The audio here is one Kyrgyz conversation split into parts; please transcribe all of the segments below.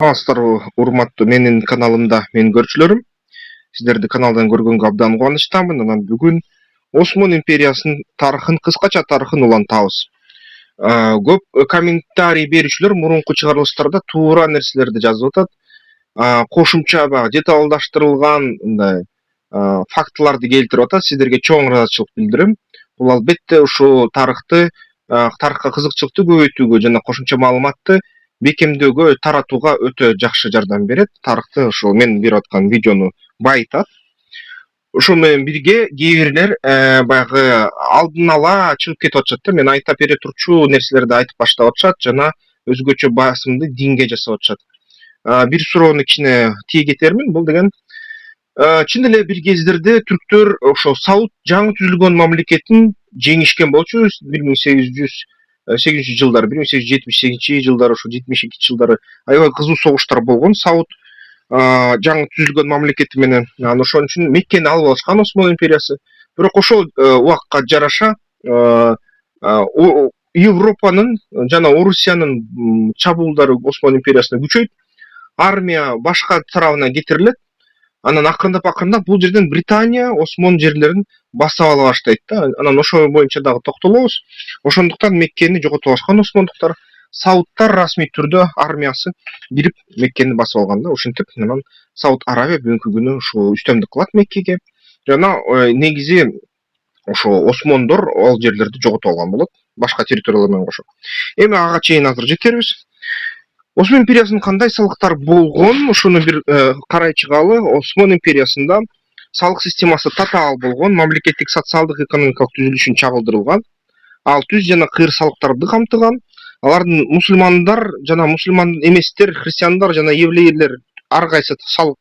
Саламатсыздар, урматтуу менин каналымда менин көрүүчүлөрүм. Сиздерди каналдан көргөнгө абдан кубанычтамын. Анан бүгүн Осмон империясынын тарыхын, кыскача тарыхын улантабыз. Көп комментарий берүүчүлөр мурунку чыгарылыштарда туура нерселерди жазып атат. Кошумча баягы деталдаштырылган мындай фактыларды келтирип атат. Сиздерге чоң ыраазычылык билдирем. Бул албетте ушул тарыхка кызыкчылыкты көбөйтүүгө жана кошумча маалыматты бекемдөөгө, таратууга өтө жакшы жардам берет. Тарыхты ошол мен берип аткан видеону байытат. Ошол менен бирге кээ бирлер баягы алдын ала чыгып кетип атышат да, мен айта бере турчу нерселерди айтып баштап атышат жана өзгөчө басымды динге жасап атышат. Бир суроону кичине тие кетермин. Бул деген чын эле бир кездерде түрктөр ошо Сауд жаңы түзүлгөн мамлекетин жеңишкен болчу 1878 жылдары, 1878 жылдары, ошо 72 жылдары аябай кызуу согуштар болгон. Сауд жаңы түзүлгөн мамлекети менен анан ошон үчүн Меккени алып алышкан Осмон империясы. Бирок ошол убакка жараша Европанын жана Орусиянын чабуулдары Осмон империясына күчөйт. Армия башка тарабына кетирилет. Анан акырындап бул жерден Британия Осмон жерлерин басып ала баштайт да. Анан ошол боюнча дагы токтолобуз. Ошондуктан Меккени жоготуп алышкан осмондуктар. Саудтар расмий түрдө армиясы кирип Меккени басып алган да. Ошентип анан Сауд Арабия бүгүнкү күнү ушул үстөмдүк кылат Меккеге. Жана негизи ошо осмондор ал жерлерди жоготуп алган болот, башка территориялар менен кошо. Эми ага чейин азыр жетербиз. Осмон империясынын кандай салыктар болгон, ошону бир карай чыгалы. Осмон империясында салык системасы татаал болгон, мамлекеттик социалдык экономикалык түзүлүшүн чагылдырылган. Ал түз жана кыйыр салыктарды камтыган. Алардын мусулмандар жана мусулман эместер, христиандар жана еврейлер ар кайсы салык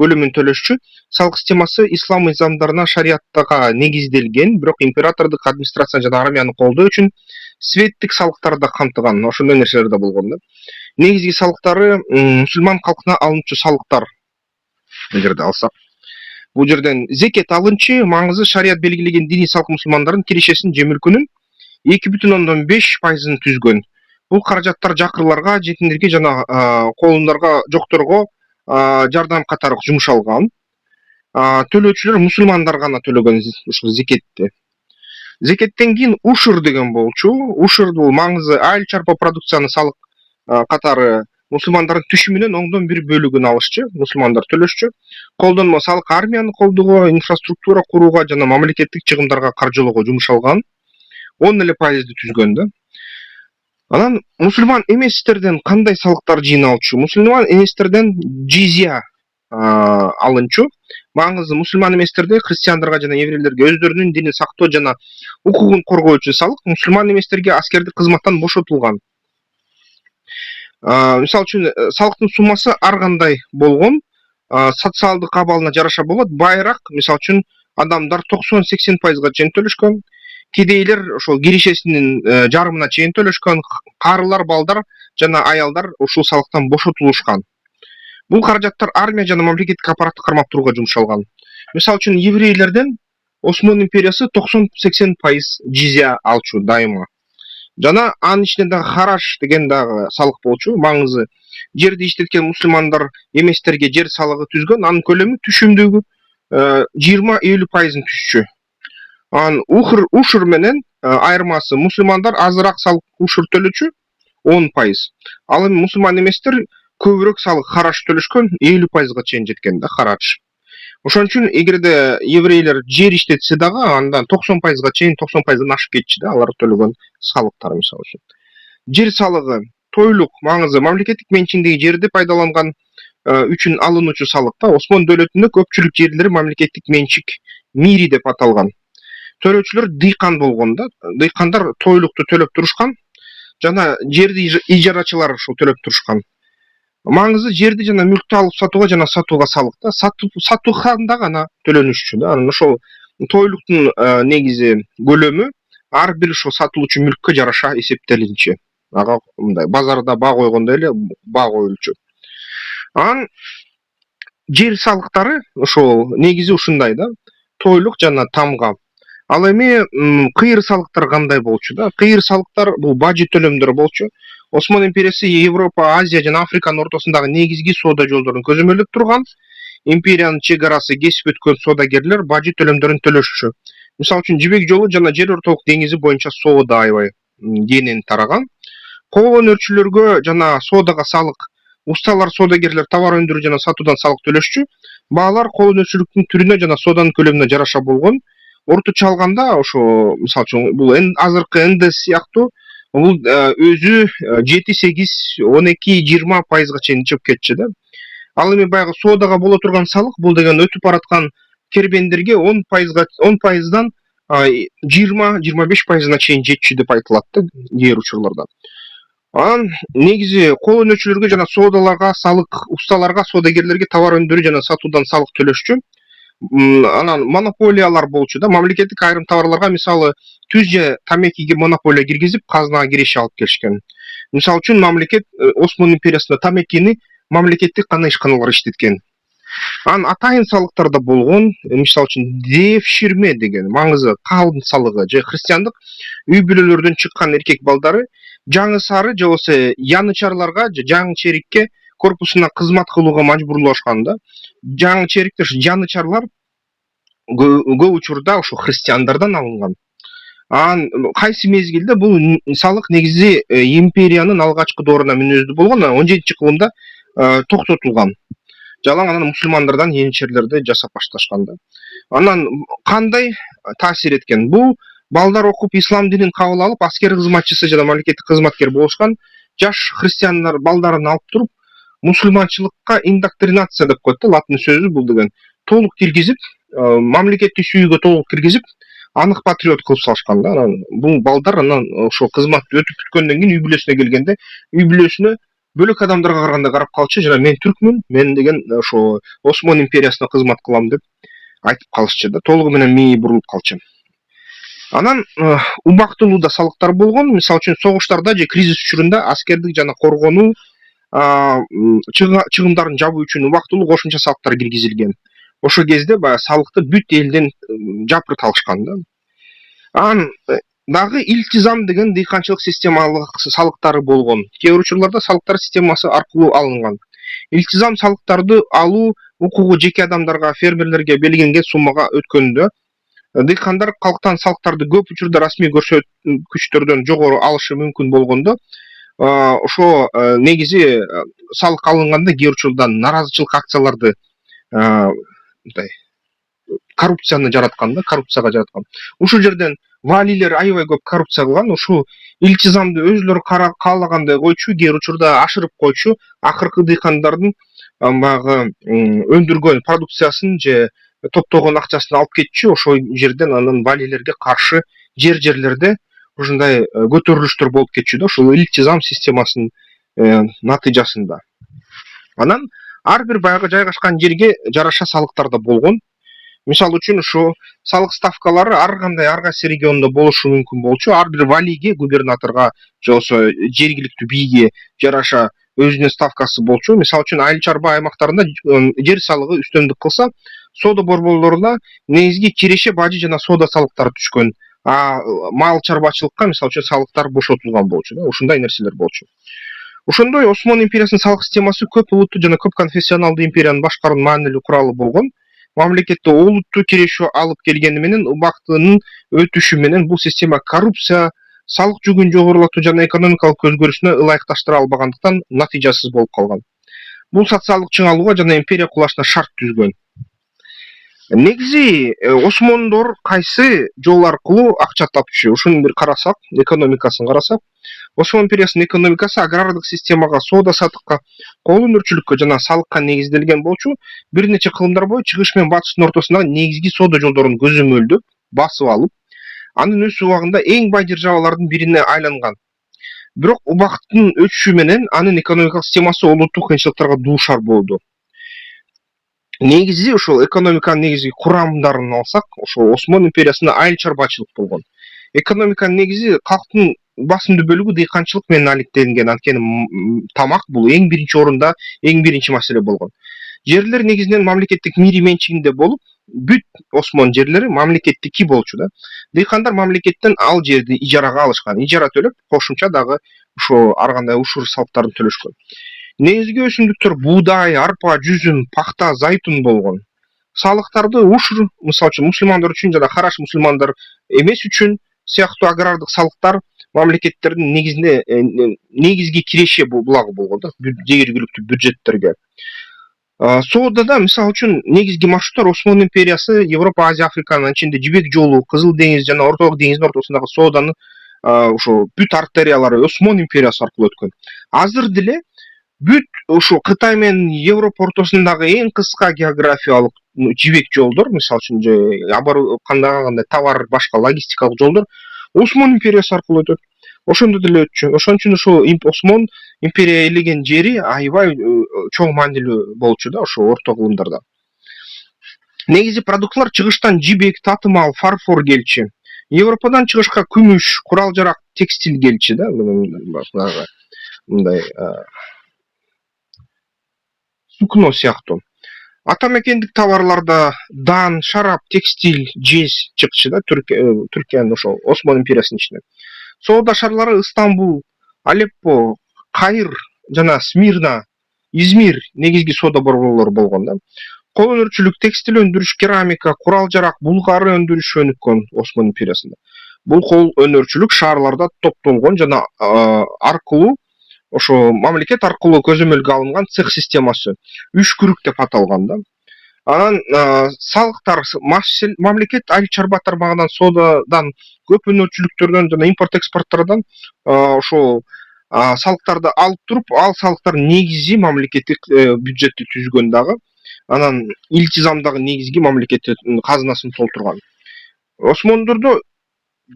көлөмүн төлөшчү. Салык системасы ислам мыйзамдарына, шариаттага негизделген, бирок императордук администрация жана армияны колдоо үчүн светтик салыктарды камтыган. Ошондой нерселер да болгон да. Негизги салыктары мусулман калкына алынчу салыктар. Бул жерде алсак, бул жерден зекет алынчы, маңызы шарият белгилеген диний салык мусулмандардын кирешесин же мүлкүнүн 2,5%-ын түзгөн. Бул каражаттар жакырларга, жетимдерге жана колундарга жокторго жардам катары жумшалган. Төлөөчүлөр мусулмандар гана төлөгөн ушул зекетти. Зекеттен кийин ушур деген болчу. Ушур бул маңызы айыл чарба продукцияны салык катары мусулмандардын түшүмүнөн 1/10 бөлүгүн алышчу, мусулмандар төлөшчү. Колдонмо салык армияны колдоого, инфраструктура курууга жана мамлекеттик чыгымдарга каржылоого жумшалган. 10% түзгөн да. Анан мусулман эместерден кандай салыктар жыйналчу? Мусулман эместерден джизия алынчу. Маңызы мусулман эместерде христиандарга жана еврейлерге өздөрүнүн динин сактоо жана укугун коргоо үчүн салык, мусулман эместерге аскердик кызматтан бошотулган. Мисалы үчүн салыктын суммасы ар кандай болгон, социалдык абалына жараша болот. Байыраак, мисалы үчүн адамдар 90-80%га чейин төлөшкөн. Кедейлер ошол кирешесинин жарымына чейин төлөшкөн. Карылар, балдар жана аялдар ушул салыктан бошотулушкан. Бул каражаттар армия жана мамлекеттик аппаратты кармап турууга жумшалган. Мисалы үчүн еврейлерден Осмон империясы 90-80% джизия алчу дайыма. Жана анын ичинде дагы хараш деген дагы салык болчу. Маңызы жерди иштеткен мусулмандар эместерге жер салыгы түзгөн. Анын көлөмү түшүмдүгү 20-50%-ын түзчү. Анан ушур менен айырмасы мусулмандар азыраак салык ушур төлөчү 10%. Ал эми мусулман эместер көбүрөөк салык хараш төлөшкөн, 50%га чейин жеткен да хараш. Ошон үчүн эгерде еврейлер жер иштетсе дагы андан 90%га чейин, 90%дан ашып кетчү да алар төлөгөн салыктар мисалы үчүн. Жер салыгы тойлук маңызы мамлекеттик менчигиндеги жерди пайдаланган үчүн алынуучу салык да. Осмон дөөлөтүндө көпчүлүк жерлер мамлекеттик менчик мири деп аталган. Төлөөчүлөр дыйкан болгон да. Дыйкандар тойлукту төлөп турушкан жана жерди ижарачылар ошол төлөп турушкан. Маңызы жерди жана мүлктү алып сатууга жана сатууга салык да. Сатууханда гана төлөнүшчү да. Анан ошол тойлуктун негизи көлөмү ар бир ошол сатылуучу мүлккө жараша эсептелинчү. Ага мындай базарда баа койгондой эле баа коюлчу. Анан жер салыктары ошол негизи ушундай да. Тойлук жана тамга. Ал эми кыйыр салыктар кандай болчу да? Кыйыр салыктар бул бажы төлөмдөр болчу. Осман империясы Европа, Азия жана Африканын ортосундагы негизги соода жолдорун көзөмөлдөп турган. Империянын чек арасы кесип өткөн соодагерлер бажы төлөмдөрүн төлөшчү. Мисалы үчүн Жибек жолу жана Жер ортолук деңизи боюнча соода аябай кеңинен тараган. Кол өнөрчүлөргө жана соодага салык, усталар, соодагерлер товар өндүрүү жана сатуудан салык төлөшчү. Баалар кол өнөрчүлүктүн түрүнө жана сооданын көлөмүнө жараша болгон. Орточо алганда ошо мисалы үчүн бул азыркы НДС сыяктуу бул өзү 7-8-12-20%га чейин чыгып кетчү да. Ал эми баягы соодага боло турган салык бул деген өтүп бараткан кербендерге 10%дан 20-25%на чейин жетчү деп айтылат да кээ бир учурларда. Анан негизи кол өнөрчүлөргө жана соодаларга салык, усталарга, соодагерлерге товар өндүрүү жана сатуудан салык төлөшчү. Анан монополиялар болчу да, мамлекеттик айрым товарларга мисалы түз же тамекиге монополия киргизип, казынага киреше алып келишкен. Мисалы үчүн мамлекет Осман империясында тамекини мамлекеттик гана ишканалар иштеткен. Анан атайын салыктар да болгон. Мисалы үчүн девширме деген маңызы калын салыгы же христиандык үй бүлөлөрдөн чыккан эркек балдары жаңы сары же болбосо янычарларга же жаңы черикке корпусуна кызмат кылууга мажбурлашкан да. Жаңы чериктер, янычарлар көп учурда ошо христиандардан алынган. Анан кайсы мезгилде бул салык негизи империянын алгачкы дооруна мүнөздүү болгон, 17-кылымда токтотулган. Жалаң анан мусулмандардан янычарларды жасап башташкан да. Анан кандай таасир эткен? Бул балдар окуп ислам динин кабыл алып, аскер кызматчысы жана мамлекеттик кызматкер болушкан жаш христиандар балдарын алып туруп, мусулманчылыкка индоктринация деп коет да, латын сөзү бул деген. Толук киргизип, мамлекеттик сүйүүгө толук киргизип, анык патриот кылып салышкан да. Бул балдар анан ошо кызматты өтүп бүткөндөн кийин үй бүлөсүнө келгенде, үй бүлөсүнө бөлөк адамдарга караганда карап калчу жана мен түркмүн, мен деген ошо Осман империясына кызмат кылам деп айтып калышчу да. Толугу менен мээ бурулуп калчу. Анан убактылуу да салыктар болгон. Мисалы үчүн согуштарда же кризис учурунда аскердик жана коргонуу чыгымдарын жабуу үчүн убактылуу кошумча салыктар киргизилген. Ошол кезде баягы салыкты бүт элден жапырт алышкан да. Анан дагы илтизам деген дыйканчылык системалык салыктары болгон. Кээ бир учурларда салыктар системасы аркылуу алынган. Илтизам салыктарды алуу укугу жеке адамдарга, фермерлерге белгиленген суммага өткөндө дыйкандар калктан салыктарды көп учурда расмий көрсөткүчтөрдөн жогору алышы мүмкүн болгондо, ошо негизи салык алынганда кээ бир учурда наразычылык акцияларды мындай коррупцияны жараткан да, коррупцияга жараткан. Ушул жерден валийлер аябай көп коррупция кылган. Ушул илтизамды өзүлөрү каалагандай койчу, кээ бир учурда ашырып койчу. Акыркы дыйкандардын баягы өндүргөн продукциясын же топтогон акчасын алып кетчү. Ошол жерден анан валийлерге каршы жерлерде ушундай көтөрүлүштөр болуп кетчү да, ушул илтизам системасынын натыйжасында. Анан ар бир баягы жайгашкан жерге жараша салыктар да болгон. Мисалы үчүн ушу салык ставкалары ар кандай ар кайсы региондо болушу мүмкүн болчу. Ар бир валийге, губернаторго же болбосо жергиликтүү бийге жараша өзүнүн ставкасы болчу. Мисалы үчүн айыл чарба аймактарында жер салыгы үстөмдүк кылса, соода борборлоруна негизги киреше бажы жана соода салыктары түшкөн. Мал чарбачылыкка мисалы үчүн салыктар бошотулган болчу да. Ушундай нерселер болчу. Ошондой Осман империясынын салык системасы көп улуттуу жана көп конфессионалдуу империянын башкаруунун маанилүү куралы болгон. Мамлекетте олуттуу кирешүү алып келгени менен убактынын өтүшү менен бул система коррупция, салык жүгүн жогорулатуу жана экономикалык өзгөрүшүнө ылайыкташтыра албагандыктан натыйжасыз болуп калган. Бул социалдык чыңалууга жана империя кулашына шарт түзгөн. Негизи осмондор кайсы жол аркылуу акча тапчу? Ушуну бир карасак, экономикасын карасак, Осман империясынын экономикасы агрардык системага, соода сатыкка, кол өнөрчүлүккө жана салыкка негизделген болчу. Бир нече кылымдар бою чыгыш менен батыштын ортосундагы негизги соода жолдорун көзөмөлдөп, басып алып, анын өз убагында эң бай державалардын бирине айланган. Бирок убакыттын өтүшү менен анын экономикалык системасы олуттуу кыйынчылыктарга дуушар болду. Негизи ошол экономиканын негизги курамдарын алсак, ошол Осман империясында айыл чарбачылык болгон. Экономиканын негизи калктын басымдуу бөлүгү дыйканчылык менен алектенген. Анткени тамак бул эң биринчи орунда, эң биринчи маселе болгон. Жерлер негизинен мамлекеттик мири менчигинде болуп, бүт Осман жерлери мамлекеттики болчу да. Дыйкандар мамлекеттен ал жерди ижарага алышкан. Ижара төлөп, кошумча дагы ошо ар кандай ушур салыктарын төлөшкөн. Негизги өсүмдүктөр буудай, арпа, жүзүм, пахта, зайтун болгон. Салыктарды ушур, мисалы үчүн мусулмандар үчүн жана караш мусулмандар эмес үчүн сыяктуу агрардык салыктар мамлекеттердин негизинде негизги киреше булагы болгон да, жергиликтүү бюджеттерге. Соодада мисалы үчүн негизги маршруттар Осман империясы Европа, Азия, Африканын ичинде Жибек жолу, Кызыл деңиз жана Ортолук деңиздин ортосундагы сооданын ошо бүт артериялары Осман империясы аркылуу өткөн. Азыр деле бүт ошо Кытай менен Европа ортосундагы эң кыска географиялык жибек жолдор, мисалы үчүн же кандай товар, башка логистикалык жолдор Осман империясы аркылуу өтөт. Ошондо деле өтчү. Ошон үчүн ошо Осман империя ээлеген жери аябай чоң маанилүү болчу да ошо орто кылымдарда. Негизи продуктлар чыгыштан жибек, татымал, фарфор келчү. Европадан чыгышка күмүш, курал жарак, текстиль келчү да. Мындай сукно сыяктуу. Ата мекендик товарларда дан, шарап, текстиль, жез чыкчу да Түркиянын ошо Осман империясынын ичинен. Соода шаарлары Истанбул, Алеппо, Кайыр жана Смирна, Измир негизги соода борборлору болгон да. Кол өнөрчүлүк, текстиль өндүрүш, керамика, курал жарак, булгары өндүрүш өнүккөн Осман империясында. Бул кол өнөрчүлүк шаарларда топтолгон жана аркылуу ошо мамлекет аркылуу көзөмөлгө алынган цех системасы үшкүрүк деп аталган да. Анан салыктар мамлекет айыл чарба тармагынан соодадан, көп өнөрчүлүктөрдөн жана импорт экспорттордон ошо салыктарды алып туруп, ал салыктар негизи мамлекеттик бюджетти түзгөн дагы. Анан илтизам дагы негизги мамлекеттин казынасын толтурган. Осмондордо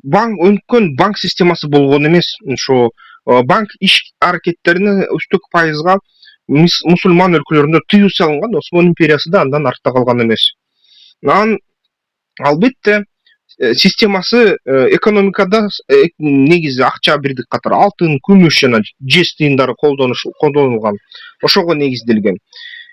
өнүккөн банк системасы болгон эмес. Ошо банк иш аракеттерине 3% мусулман өлкөлөрүндө тыюу салынган, Осман империясы да андан артта калган эмес. Анан албетте системасы экономикада негизи акча бирдик катары алтын, күмүш жана жез тыйындары колдонулган. Ошого негизделген.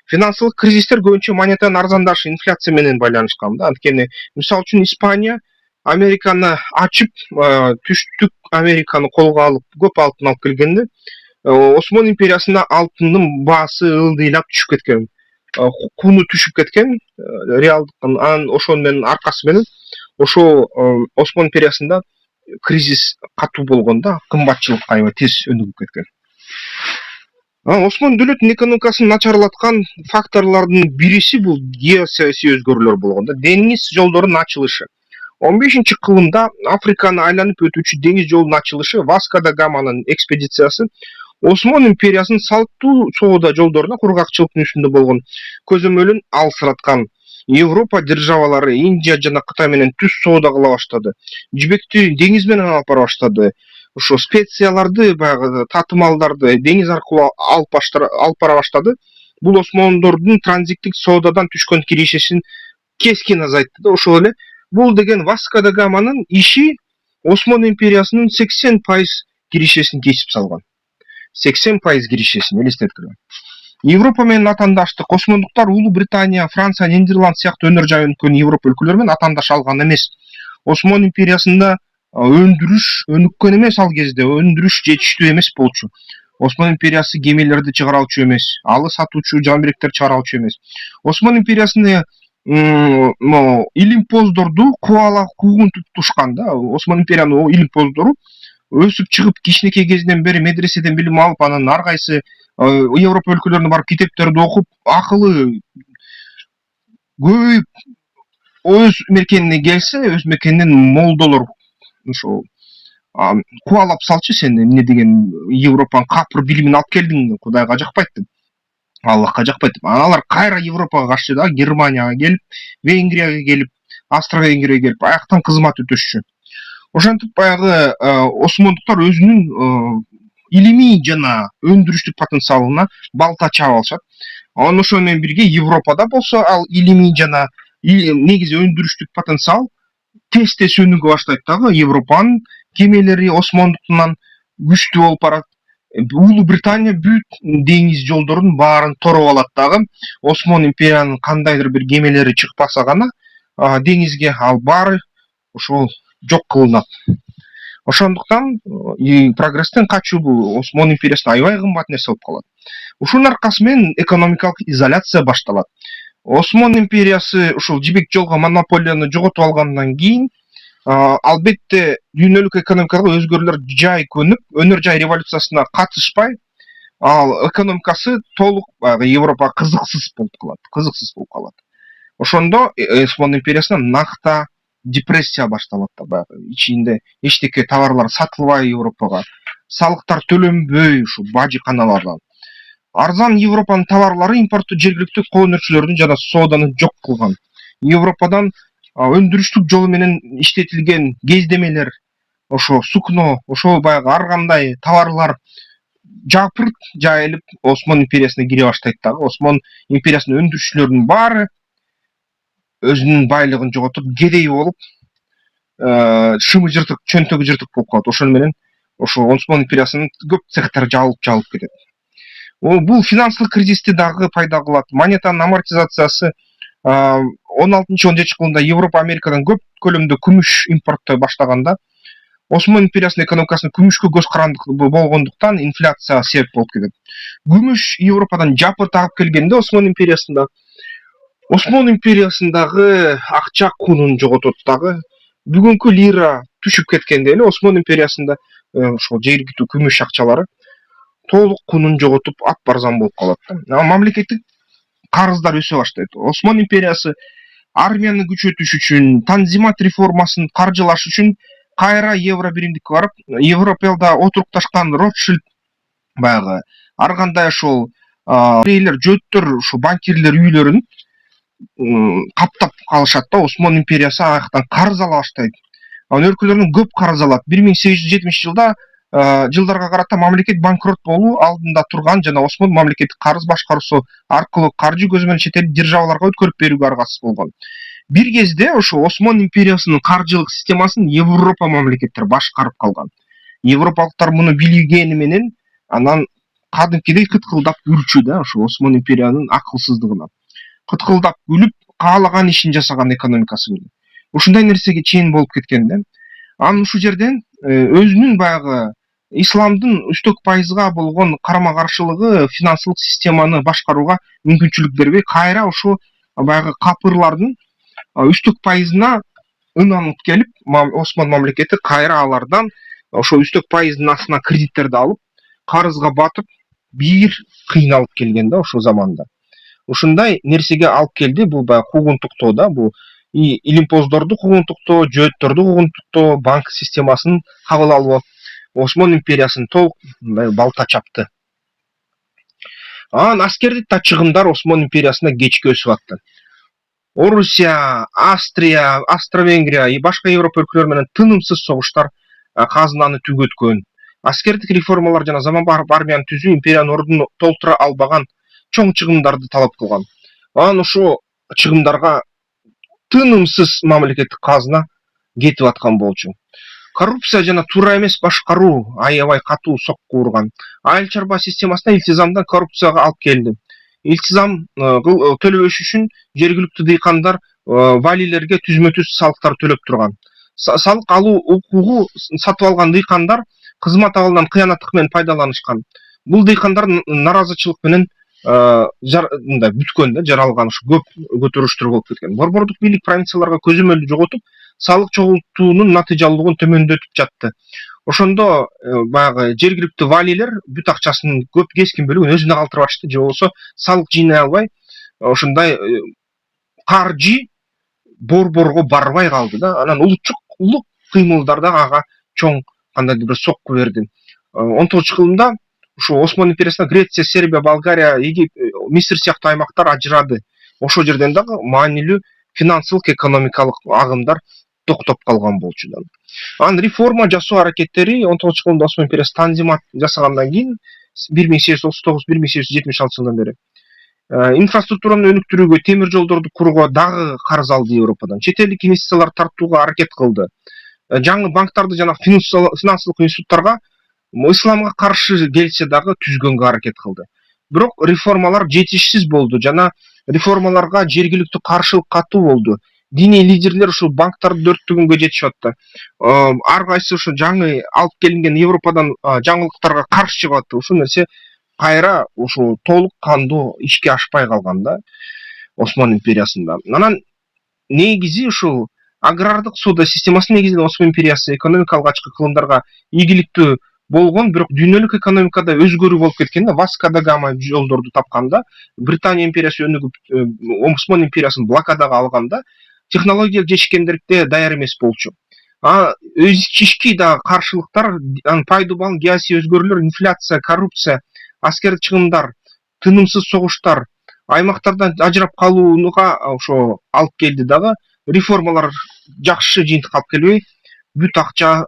Финансылык кризистер көбүнчө монетанын арзандашы, инфляция менен байланышкан да. Анткени мисалы үчүн Испания Американы ачып, түштүк Американы колго алып, көп алтын алып келгенде, Осман империясында алтындын баасы ылдыйлап түшүп кеткен. Кууну түшүп кеткен, реалдыктан. Анан ошонун менен аркасы менен ошо Осман империясында кризис катуу болгон да, кымбатчылык аябай тез өнүгүп кеткен. Осман дөөлөтүнүн экономикасын начарлаткан факторлордун бириси бул геосаясий өзгөрүүлөр болгон да. Деңиз жолдорунун ачылышы. 15-кылымда Африканы айланып өтүүчү деңиз жолунун ачылышы, Васко да Гаманын экспедициясы Осман империясынын салттуу соода жолдоруна кургакчылыктын үстүндө болгон көзөмөлүн алсыраткан. Европа державалары Индия жана Кытай менен түз соода кыла баштады. Жибекти деңиз менен алып бара баштады. Ошо специяларды, баягы татымалдарды деңиз аркылуу алып бара баштады. Бул осмондордун транзиттик соодадан түшкөн кирешесин кескин азайтты да. Ошол эле бул деген Васко да Гаманын иши Осман империясынын 80% кирешесин кесип салган. 80% кирешесин элестеткиле. Европа менен атаандаштык. Осмондуктар Улуу Британия, Франция, Нидерланд сыяктуу өнөр жай өнүккөн Европа өлкөлөрү менен атаандаш алган эмес. Осман империясында өндүрүш өнүккөн эмес ал кезде, өндүрүш жетиштүү эмес болчу. Осман империясы кемелерди чыгаралчу эмес, алыс сатуучу жамбиректер чыгаралчу эмес. Осман империясында илимпоздорду куугун тутушкан да. Осман империянын илимпоздору өсүп чыгып кичинекей кезинен бери медреседен билим алып, анан ар кайсы Европа өлкөлөрүнө барып китептерди окуп, акылы көбөйүп, өз мекенине келсе, өз мекенинен молдолор ошо кубалап салчу, сен эмне деген Европанын капыр билимин алып келдиң, Кудайга жакпайт деп. Аллахка жакпайт деп. Алар кайра Европага качты да, Германияга келип, Венгрияга келип, Австро-Венгрияга келип, аяктан кызмат өтөшчү. Ошентип баягы осмондуктар өзүнүн илимий жана өндүрүштүк потенциалына балта чаап алышат. Анан ошо менен бирге Европада болсо ал илимий жана негизи өндүрүштүк потенциал тез өнүгө баштайт дагы. Европанын кемелери осмондуктунан күчтүү болуп барат. Улуу Британия бүт деңиз жолдорун баарын тороп алат дагы. Осман империянын кандайдыр бир кемелери чыкпаса гана деңизге ал баары ошол жок кылынат. Ошондуктан прогресстен качуу бул Осман империясына аябай кымбат нерсе болуп калат. Ушунун аркасы менен экономикалык изоляция башталат. Осман империясы ушул жибек жолго монополияны жоготуп алгандан кийин албетте дүйнөлүк экономикага өзгөлөр жай көнүп, өнөр жай революциясына катышпай, ал экономикасы толук баягы Европага кызыксыз болуп калат. Ошондо Осман империясына накта депрессия башталат да, баягы ичинде эчтеке товарлар сатылбай Европага, салыктар төлөнбөй ушу бажыканалардан. Арзан Европанын товарлары импортту жергиликтүү кол өнөрчүлөрдүн жана сооданы жок кылган. Европадан өндүрүштүк жол менен иштетилген кездемелер, ошо сукно, ошо баягы ар кандай товарлар жапырт жайылып Осман империясына кире баштайт дагы. Осман империясынын өндүрүшчүлөрүнүн баары өзүнүн байлыгын жоготуп, кедей болуп, шымы жыртык, чөнтөгү жыртык болуп калат. Ошону менен ошо Осман империясынын көп цехтер жабылып кетет. Бул финансылык кризисти дагы пайда кылат. Монетанын амортизациясы 16-17 кылымда Европа Америкадан көп көлөмдө күмүш импорттой баштаганда, Осман империясынын экономикасына күмүшкө көз карандык болгондуктан инфляцияга себеп болуп кетет. Күмүш Европадан жапырт агып келгенде Осман империясындагы акча кунун жоготот дагы. Бүгүнкү лира түшүп кеткенде эле Осман империясында ошол жергиликтүү күмүш акчалары толук кунун жоготуп, апарзан болуп калат. Мамлекеттик карыздар өсө баштайт. Осман империясы армияны күчөтүш үчүн, Танзимат реформасын каржылаш үчүн кайра евро биримдикке барып, Европада отурукташкан Ротшильд баягы ар кандай ошол жөттөр, ошо банкирлер үйлөрүн каптап калышат да. Осман империясы аяктан карыз ала баштайт. Өлкөлөрдөн көп карыз алат. 1870 жылдарга карата мамлекет банкрот болуу алдында турган жана Осман мамлекеттик карыз башкаруусу аркылуу каржы көзү менен чет эл державаларга өткөрүп берүүгө аргасыз болгон. Бир кезде ошо Осман империясынын каржылык системасын Европа мамлекеттери башкарып калган. Европалыктар муну билгени менен анан кадимкидей кыткылдап күлчү да, ошо Осман империянын акылсыздыгына. Кыткылдап күлүп, каалаган ишин жасаган экономикасы менен. Ушундай нерсеге чейин болуп кеткен да. Анан ушул жерден өзүнүн баягы исламдын 3% болгон карама каршылыгы финансылык системаны башкарууга мүмкүнчүлүк бербей, кайра ошо баягы капырлардын 3%-на ынанып келип, Осман мамлекети кайра алардан ошо 3%-нын астына кредиттерди алып, карызга батып, бир кыйналып келген да ошол заманда. Ушундай нерсеге алып келди бул баягы куугунтуктоо да, бул илимпоздорду куугунтуктоо, жөөттөрдү куугунтуктоо, банк системасын кабыл алып, Осман империясын толук балта чапты. Анан аскердик да чыгымдар Осман империясына кечке өсүп атты. Орусия, Австрия, Австро-Венгрия и башка Европа өлкөлөрү менен тынымсыз согуштар казынаны түгөткөн. Аскердик реформалар жана заманбап армияны түзүү империянын ордун толтура албаган чоң чыгымдарды талап кылган. Анан ошо чыгымдарга тынымсыз мамлекеттик казына кетип аткан болчу. Коррупция жана туура эмес башкаруу аябай катуу сокку урган. Айыл чарба системасына илтизамдан коррупцияга алып келди. Илтизам төлөбөш үчүн жергиликтүү дыйкандар валилерге түзмө-түз салыктар төлөп турган. Салык алуу укугу сатып алган дыйкандар кызмат абалынан кыянаттык менен пайдаланышкан. Бул дыйкандар наразычылык менен мындай бүткөн да, жаралган, көп көтөрүштөр болуп кеткен. Борбордук бийлик провинцияларга көзөмөлдү жоготуп, салык чогултуунун натыйжалуулугун төмөндөтүп жатты. Ошондо баягы жергиликтүү валилер бүт акчасынын көп кескин бөлүгүн өзүнө калтырып атышты, же болбосо салык жыйнай албай, ошондой каржы борборго барбай калды да. Анан улуттук кыймылдар да ага чоң кандайдыр бир сокку берди. 19-кылымда ушул Осман империясына Греция, Сербия, Болгария, Египет, Мисир сыяктуу аймактар ажырады. Ошол жерден дагы маанилүү финансылык экономикалык агымдар токтоп калган болчу да. Анан реформа жасоо аракеттери 19-кылымда Осман империясы Танзимат жасагандан кийин 1839-1876 жылдан бери инфраструктураны өнүктүрүүгө, темир жолдорду курууга дагы карыз алды Европадан. Чет элдик инвестициялар тартууга аракет кылды. Жаңы банктарды жана финансылык институттарга исламга каршы келсе дагы түзгөнгө аракет кылды. Бирок реформалар жетишсиз болду жана реформаларга жергиликтүү каршылык катуу болду. диний лидерлер ушул банктарды өрттөгөнгө жетишип атты. Ар кайсы ушу жаңы алып келинген Европадан жаңылыктарга каршы чыгып атты. Ушул нерсе кайра ушул толук кандуу ишке ашпай калган да Осман империясында. Анан негизи ушул агрардык соода системасы негизинен Осман империясы экономикалык ачкы кылымдарга ийгиликтүү болгон, бирок дүйнөлүк экономикада өзгөрүү болуп кеткен да, Васко да Гама жолдорду тапканда, Британия империясы өнүгүп, Осман империясын блокадага алганда, технологиялык жетишкендикке даяр эмес болчу. Ички дагы каршылыктар, пайда болгон геосий өзгөрүүлөр, инфляция, коррупция, аскердик чыгымдар, тынымсыз согуштар, аймактардан ажырап калууга ошо алып келди дагы. Реформалар жакшы жыйынтык алып келбей, бүт акча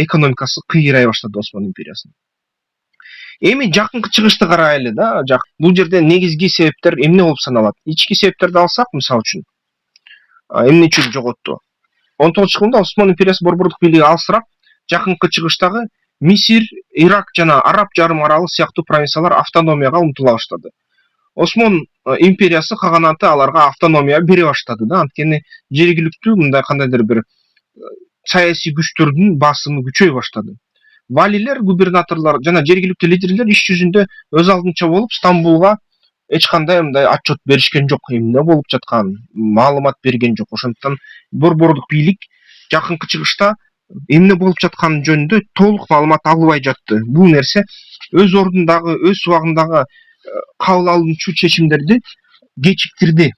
экономикасы кыйрай баштады Осман империясынын. Эми жакынкы чыгышты карайлы да. Бул жерде негизги себептер эмне болуп саналат? Ички себептерди алсак, мисалы үчүн, эмне үчүн жоготту? 19-кылымда Осман империясы борбордук бийлиги алысырап, жакынкы чыгыштагы Мисир, Ирак жана Араб жарым аралы сыяктуу провинциялар автономияга умтула баштады. Осман империясы каганаты аларга автономия бере баштады да, анткени жергиликтүү мындай кандайдыр бир саясий күчтөрдүн басымы күчөй баштады. Валилер, губернаторлор жана жергиликтүү лидерлер иш жүзүндө өз алдынча болуп, Стамбулга эч кандай мындай отчет беришкен жок, эмне болуп жатканын маалымат берген жок. Ошондуктан борбордук бийлик жакынкы чыгышта эмне болуп жатканы жөнүндө толук маалымат албай жатты. Бул нерсе өз ордундагы, өз убагындагы кабыл алынчу чечимдерди кечиктирди.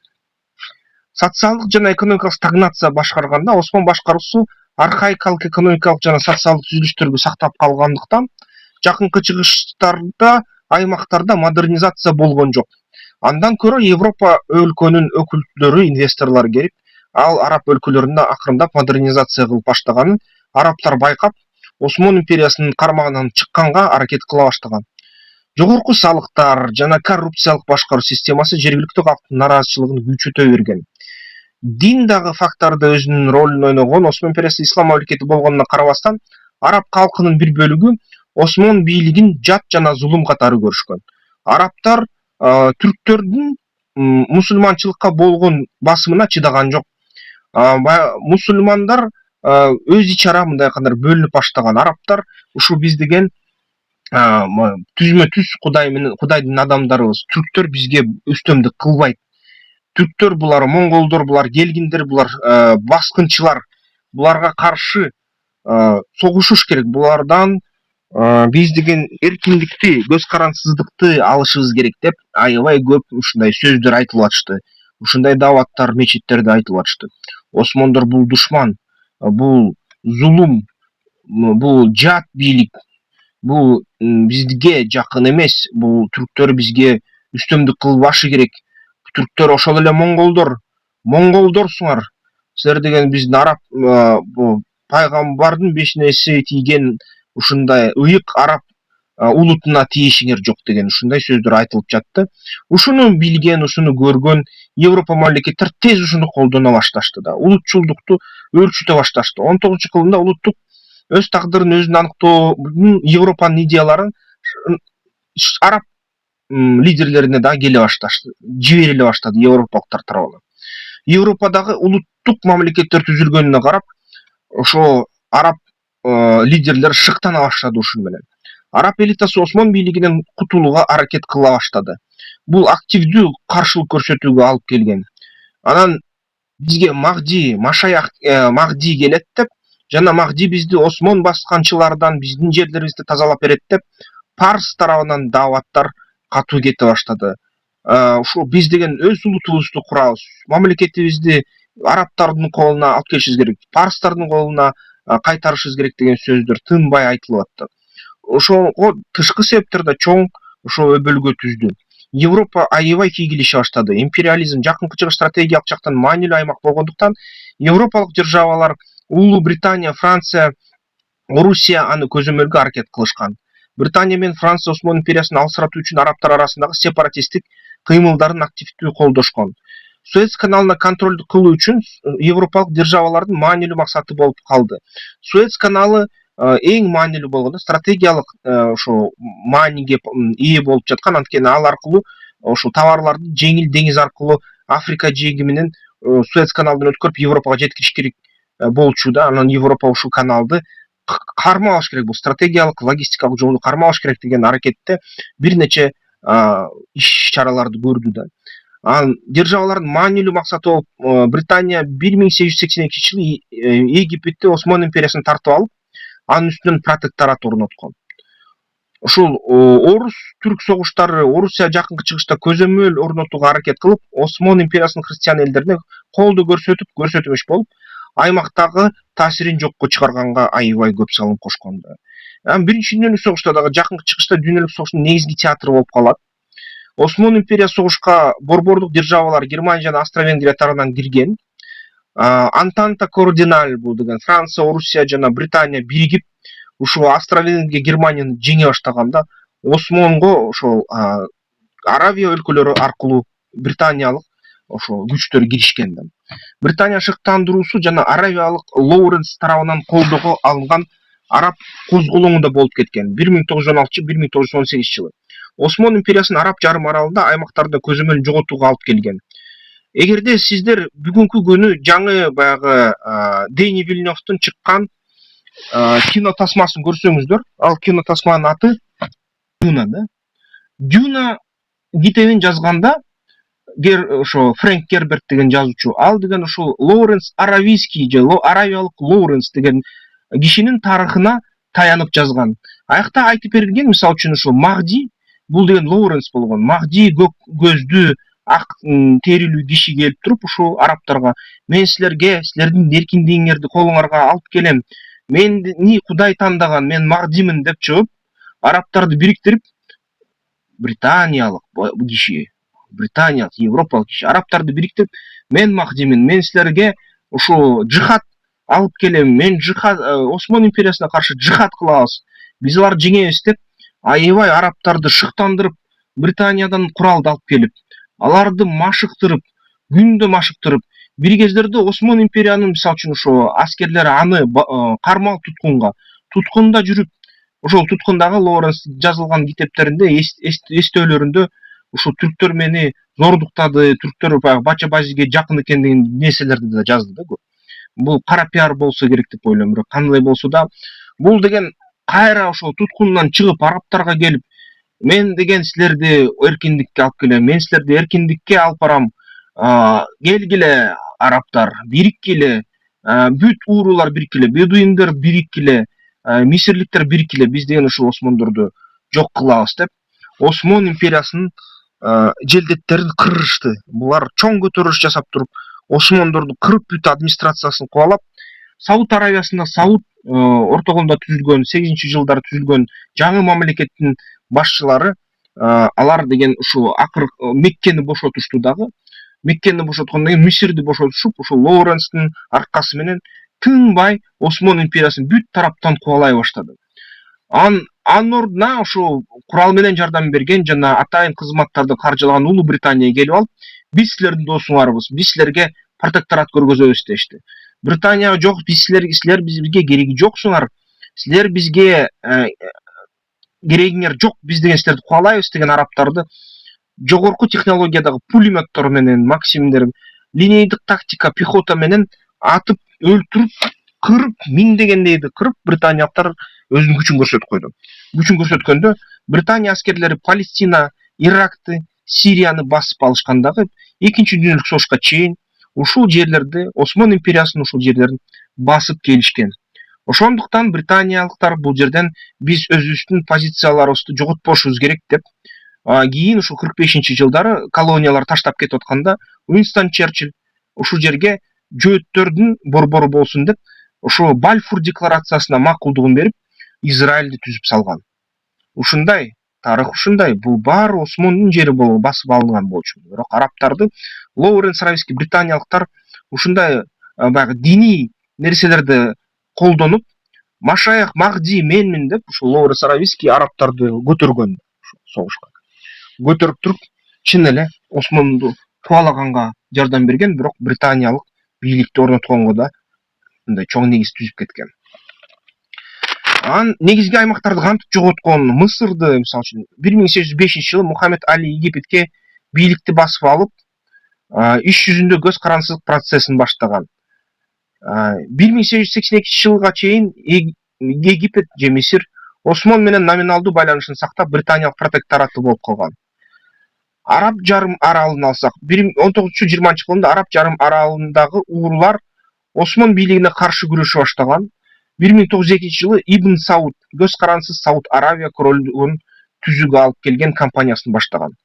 Социалдык жана экономикалык стагнация башкарганда Осман башкаруусу архаикалык экономикалык жана социалдык түзүлүштөргө сактап калгандыктан жакынкы чыгыштарда аймактарда модернизация болгон жок. Андан көрө Европа өлкөнүн өкүлдөрү, инвесторлор келип, ал араб өлкөлөрүндө акырындап модернизация кылып баштаганын арабтар байкап, Осман империясынын кармагынан чыкканга аракет кыла баштаган. Жогорку салыктар жана коррупциялык башкаруу системасы жергиликтүү калктын нааразычылыгын күчөтө берген. Дин дагы фактордо өзүнүн ролун ойногон. Осман империясы ислам мамлекети болгонуна карабастан, араб калкынын бир бөлүгү Осман бийлигин жат жана зулум катары көрүшкөн. Арабтар түрктөрдүн мусулманчылыкка болгон басымына чыдаган жок. Мусулмандар өз ичара мындай кандайдыр бөлүнүп баштаган. Арабтар ушул биз деген түзмө түз Кудайдын адамдарыбыз. Түрктөр бизге үстөмдүк кылбайт. Түрктөр булар монголдор, булар келгиндер, булар баскынчылар. Буларга каршы согушуш керек. Булардан биз деген эркиндикти, көз карансыздыкты алышыбыз керек деп аябай көп ушундай сөздөр айтылып атышты. Ушундай даваттар мечиттерде айтылып атышты. Осмондор бул душман, бул зулум, бул жат бийлик, бул бизге жакын эмес, бул түрктөр бизге үстөмдүк кылбашы керек. Түрктөр ошол эле монголдорсуңар. Силер деген биздин араб пайгамбардын бешинеси тийген ушундай ыйык араб улутуна тиешиңер жок деген ушундай сөздөр айтылып жатты. Ушуну билген, ушуну көргөн Европа мамлекеттер тез ушуну колдоно башташты да. Улутчулдукту өөрчүтө башташты. 19-кылымда улуттук өз тагдырын өзүн аныктоонун Европанын идеяларын араб лидерлерине да келе башташты, жибериле баштады европалыктар тарабынан. Европадагы улуттук мамлекеттер түзүлгөнүнө карап, ошо араб лидерлер шыктана баштады ушун менен. Араб элитасы Осман бийлигинен кутулууга аракет кыла баштады. Бул активдүү каршылык көрсөтүүгө алып келген. Анан бизге Машаях Махди келет деп, жана Махди бизди Осман басканчылардан, биздин жерлерибизди тазалап берет деп, Парс тарабынан дааваттар катуу кете баштады. Ушул биз деген өз улутубузду курабыз. Мамлекетибизди арабтардын колуна алып келишибиз керек, парстардын колуна кайтарышыбыз керек деген сөздөр тынбай айтылып атты. Ошого тышкы себептер да чоң ошо өбөлгө түздү. Европа аябай тийгилише баштады. Империализм жакынкы чыгыш стратегиялык жактан маанилүү аймак болгондуктан, европалык державалар, Улуу Британия, Франция, Орусия аны көзөмөлгө аракет кылышкан. Британия менен Франция Осман империясын алысыратуу үчүн арабтар арасындагы сепаратисттик кыймылдарын активдүү колдошкон. Суэц каналына контролду кылуу үчүн европалык державалардын маанилүү максаты болуп калды. Суэц каналы эң маанилүү болгондо стратегиялык ошо мааниге ээ болуп жаткан, анткени ал аркылуу ошо товарларды жеңил деңиз аркылуу Африка жээги менен Суэц каналдан өткөрүп Европага жеткириш керек болчу да. Анан Европа ушул каналды кармалаш керек, бул стратегиялык логистикалык жолду кармалаш керек деген аракетте бир нече иш чараларды көрдү да. Анан державалардын маанилүү максаты болуп Британия 1882 жылы Египетти Осман империясына тартып алып, анын үстүнөн протекторат орноткон. Ушул орус түрк согуштары Орусия жакынкы чыгышта көзөмөл орнотууга аракет кылып, Осман империясынын христиан элдерине колду көрсөтүп болуп, аймактагы таасирин жокко чыгарганга аябай көп салым кошкон да. Анан биринчи дүйнөлүк согушта дагы жакынкы чыгышта дүйнөлүк согуштун негизги театры болуп калат. Осман империясы согушка борбордук державалар Германия жана Австро-Венгрия тарабынан кирген. Антанта координаль бул деген Франция, Орусия жана Британия биригип ушул Австро-Венгрия Германияны жеңе баштаганда, Осмонго ошол Аравия өлкөлөрү аркылуу британиялык ошо күчтөр киришкен да. Британия шыктандыруусу жана аравиялык Лоуренс тарабынан колдоого алынган араб козголоңунда болуп кеткен 1916-1918 жылы. Осман империясынын Араб жарым аралында аймактарда көзөмөл жоготууга алып келген. Эгерде сиздер бүгүнкү күнү жаңы баягы Дэни Вильнёвдун чыккан кино тасмасын көрсөңүздөр, ал кино тасманын аты Дюна да. Дюна китебин жазганда ошо Фрэнк Герберт деген жазуучу, ал деген ушул Лоуренс Аравийский же аравиялык Лоуренс деген кишинин тарыхына таянып жазган. Аякта айтып берилген, мисалы үчүн ушул Махди бул деген Лоуренс болгон. Махди көк көздүү, ак терилүү киши келип туруп ушул арабтарга мен силерге силердин эркиндигиңерди колуңарга алып келем. Мени Кудай тандаган, мен Махдимин деп чыгып, арабтарды бириктирип, британиялык киши, британиялык, европалык киши арабтарды бириктирип, мен Махдимин, мен силерге ушу жихад алып келем, мен жихад Осман империясына каршы жихад кылабыз, биз аларды жеңебиз деп, аябай арабтарды шыктандырып, Британиядан куралды алып келип, аларды машыктырып, күндө машыктырып, бир кездерде Осман империянын мисалы үчүн ошо аскерлери аны кармал туткунда жүрүп, ошол туткундагы Лоуренс жазылган китептеринде эстөөлөрүндө ушул түрктөр мени зордуктады, түрктөр бача базиге жакын экен деген нерселерди да жазды да көп. Бул кара пиар болсо керек деп ойлойм, бирок кандай болсо да, бул деген кайра ошол туткундан чыгып арабтарга келип, мен деген силерди эркиндикке алып келем, мен силерди эркиндикке алып барам, келгиле арабтар, бириккиле, бүт уурулар бириккиле, бедуиндер бириккиле, мисирликтер бириккиле, биз деген ушул осмондорду жок кылабыз деп, Осман империясынын желдеттерин кырышты. Булар чоң көтөрүлүш жасап туруп, осмондорду кырып бүт администрациясын кубалап, Сауд Аравиясында Сауд ортогонда түзүлгөн 8-жылдары түзүлгөн жаңы мамлекеттин башчылары, алар деген ушул акыр Меккени бошотушту дагы. Меккени бошоткондон кийин Мисирди бошотушуп, ушул Лоуренстин аркасы менен тынбай Осман империясын бүт тараптан кубалай баштады. Анын ордуна ошол курал менен жардам берген жана атайын кызматтарды каржылаган Улуу Британия келип алып, биз силердин досуңарбыз, биз силерге протекторат көргөзөбүз дешти. Британия жок, силер бизге кереги жоксуңар, силер бизге керегиңер жок, биз деген силерди кубалайбыз деген арабтарды жогорку технологиядагы пулеметтор менен, максимдер, линейдик тактика, пехота менен атып, өлтүрүп, кырып, миңдегендейди кырып, британиялыктар өзүнүн күчүн көрсөтүп койду. Күчүн көрсөткөндө Британия аскерлери Палестина, Иракты, Сирияны басып алышкандагы 2-дүйнөлүк согушка чейин ушул жерлерди, Осман империясынын ушул жерлерин басып келишкен. Ошондуктан британиялыктар бул жерден биз өзүбүздүн позицияларыбызды жоготпошубуз керек деп, кийин ушул 45-жылдары колониялар таштап кетип атканда Уинстон Черчилль ушул жерге жөөттөрдүн борбору болсун деп, ошо Бальфур декларациясына макулдугун берип, Израилди түзүп салган. Ушундай, тарых ушундай, бул баары Осмондун жери болуп басып алынган болчу. Бирок арабтарды Лоуренс Аравийский британиялыктар ушундай баягы диний нерселерди колдонуп, Машаях Махди менмин деп, ушул Лоуренс Аравийский арабтарды көтөргөн согушка. Көтөрүп туруп, чын эле Осмонду кубалаганга жардам берген, бирок британиялык бийликти орнотконго да мындай чоң негиз түзүп кеткен. Негизги аймактарды кантип жоготкон? Мысырды, мисалы үчүн, 1805-жылы Мухаммед Али Египетке бийликти басып алып, иш жүзүндө көз карансыздык процессин баштаган. 1882 жылга чейин Египет же Мисир Осмон менен номиналдуу байланышын сактап, Британиялык протектораты болуп калган. Араб жарым аралын алсак, 1920 кылымда Араб жарым аралындагы урлар Осмон бийлигине каршы күрөшө баштаган. 1902 жылы Ибн Сауд, көз карансыз Сауд Аравия королдугун түзүүгө алып келген кампаниясын баштаган.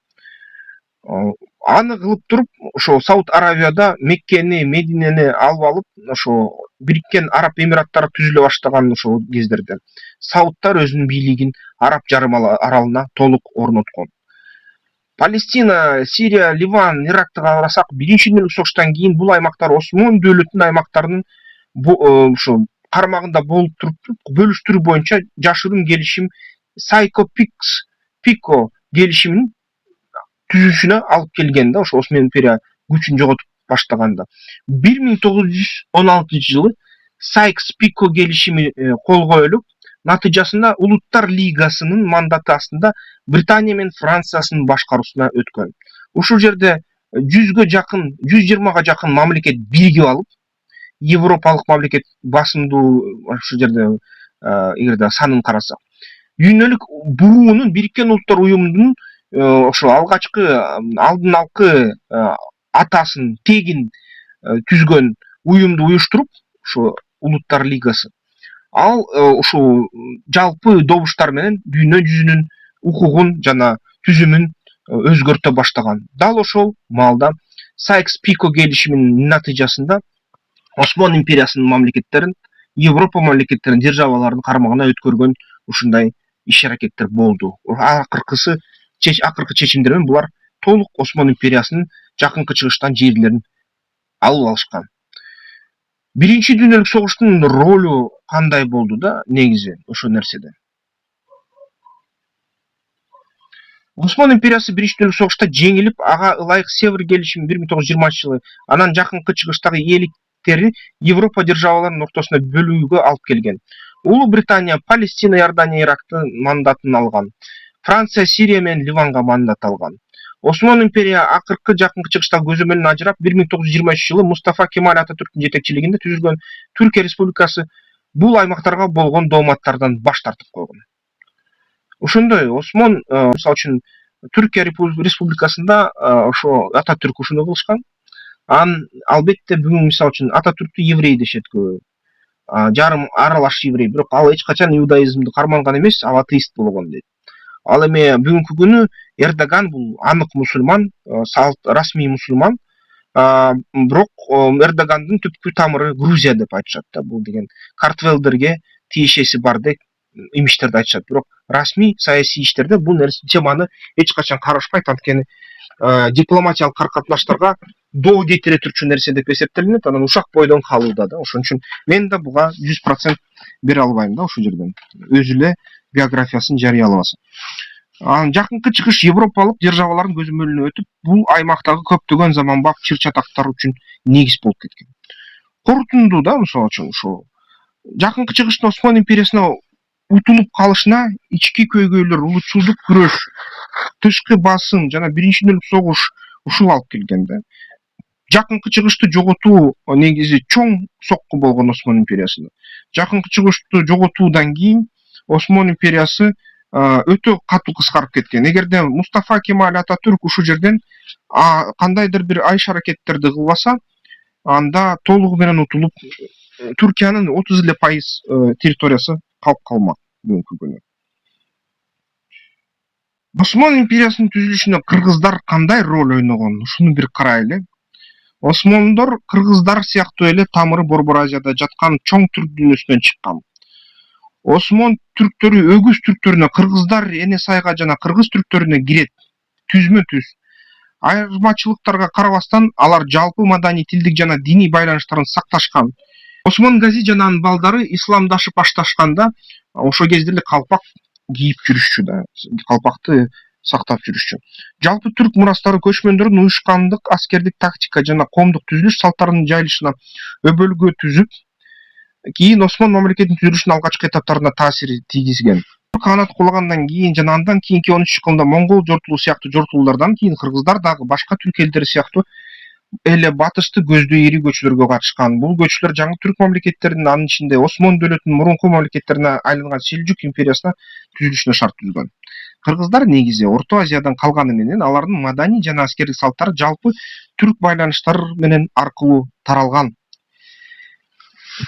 Аны кылып туруп, ошо Сауд Аравияда Меккени, Мединени алып алып, ошо Бириккен Араб Эмираттары түзүлө баштаган ошол кездерде Саудтар өзүнүн бийлигин Араб жарым аралына толук орноткон. Палестина, Сирия, Ливан, Иракты карасак, биринчи дүйнөлүк согуштан кийин бул аймактар Осмон дөөлөтүнүн аймактарынын ошо кармагында болуп туруп, бөлүштүрүү боюнча жашыруун келишим Сайко-Пико келишимин түзүшүнө алып келген да, ошо Осман империя күчүн жоготуп баштаганда. 1916 жылы Сайкс-Пико келишими колго коюлуп, натыйжасында Улуттар Лигасынын мандаты астында Британия менен Франциянын башкаруусуна өткөн. Ушул жерде 120га жакын мамлекет биригип алып, Европалык мамлекет басымдуу ушул жерде эгерде санын карасак, дүйнөлүк буунун Бириккен Улуттар уюмунун ошо алгачкы алдын алкы атасын тегин түзгөн уюмду уюштуруп, ошо Улуттар Лигасы. Ал ушул жалпы добуштар менен дүйнө жүзүнүн укугун жана түзүмүн өзгөртө баштаган. Дал ошол маалда Сайкс-Пико келишиминин натыйжасында Осман империясынын мамлекеттерин, Европа мамлекеттеринин державаларын кармагына өткөргөн ушундай иш-аракеттер болду. Акыркы чечимдер менен булар толук Осман империясынын жакынкы чыгыштан жерлерин алып алышкан. Биринчи дүйнөлүк согуштун ролу кандай болду да негизи ошол нерседе? Осман империясы биринчи дүйнөлүк согушта жеңилип, ага ылайык Севр келишими 1920 жылы анан жакынкы чыгыштагы ээликтерди Европа державаларынын ортосуна бөлүүгө алып келген. Улуу Британия Палестина, Иордания, Ирактын мандатын алган. Франция Сирия менен Ливанга мандат алган. Осман империя акыркы жакынкы чыгыштагы көзөмөлүн ажырап, 1923 жылы Мустафа Кемаль Ататүрктүн жетекчилигинде түзүлгөн Түркия Республикасы бул аймактарга болгон дооматтардан баш тартып койгон. Ошондой Осман, мисалы үчүн Түркия Республикасында ошо Ататүрк ушуну кылышкан. Албетте бүгүн мисалы үчүн Ататүрктү еврей дешет көбү. Жарым аралаш еврей, бирок ал эч качан иудаизмди карманган эмес, ал атеист болгон дейт. Ал эми бүгүнкү күнү Эрдоган бул анык мусулман, расмий мусулман, бирок Эрдогандын түпкү тамыры Грузия деп айтышат да. Бул деген Картвелдерге тиешеси бар деп имиштерди айтышат. Бирок расмий саясий иштерде бул теманы эч качан карашпайт, анткени дипломатиялык катнаштарга доо кетире турчу нерсе деп эсептелинет, анан ушак бойдон калууда да. Ошон үчүн мен да буга 100% бере албайм да ушул жерден. Өзү эле биографиясын жарыялабаса. Жакынкы чыгыш европалык державалардын көзөмөлүнө өтүп, бул аймактагы көптөгөн заманбап чыр-чатактар үчүн негиз болуп кеткен. Корутундуу да, мисалы үчүн ошо жакынкы чыгыштын Осман империясына утулуп калышына ички көйгөйлөр, улутчулдук күрөш, тышкы басым жана биринчи дүйнөлүк согуш ушул алып келген да. Жакынкы чыгышты жоготуу негизи чоң сокку болгон Осман империясына. Жакынкы чыгышты жоготуудан кийин Осман империясы өтө катуу кыскарып кеткен. Эгерде Мустафа Кемаль Ататүрк ушул жерден кандайдыр бир айш-аракеттерди кылбаса, анда толугу менен утулуп Түркиянын 30% территориясы калып калмак бүгүнкү күнү. Осман империясынын түзүлүшүнө кыргыздар кандай роль ойногон? Ушуну бир карайлы. Осмондор кыргыздар сыяктуу эле тамыры Борбор Азияда жаткан чоң түрк дүйнөсүнөн чыккан. Осмон түрктөрү өгүз түрктөрүнө, кыргыздар эне сайга жана кыргыз түрктөрүнө кирет. Түзмө-түз. Айырмачылыктарга карабастан алар жалпы маданий, тилдик жана диний байланыштарын сакташкан. Осмон Гази жана анын балдары исламдашып башташканда ошол кезде эле калпак кийип жүрүшчү да. Калпакты сактап жүрүшчү. Жалпы түрк мурастары көчмөндөрдүн уюшкандык, аскердик тактика жана коомдук түзүлүш салттарынын жайылышына өбөлгө түзүп, кийин Осман мамлекетинин түзүлүшүнүн алгачкы этаптарына таасир тийгизген. Канат кулагандан кийин жана андан кийинки 13 кылымда монгол жортулуу сыяктуу жортулуулардан кийин кыргыздар дагы башка түрк элдери сыяктуу эле батышты көздөө ири көчөлөргө катышкан. Бул көчөлөр жаңы түрк мамлекеттеринин, анын ичинде Осмон дөөлөтүнүн мурунку мамлекеттерине айланган Селжук империясына түзүлүшүнө шарт түзгөн. Кыргыздар негизи Орто Азиядан калганы менен алардын маданий жана аскердик салттары жалпы түрк байланыштар менен аркылуу таралган.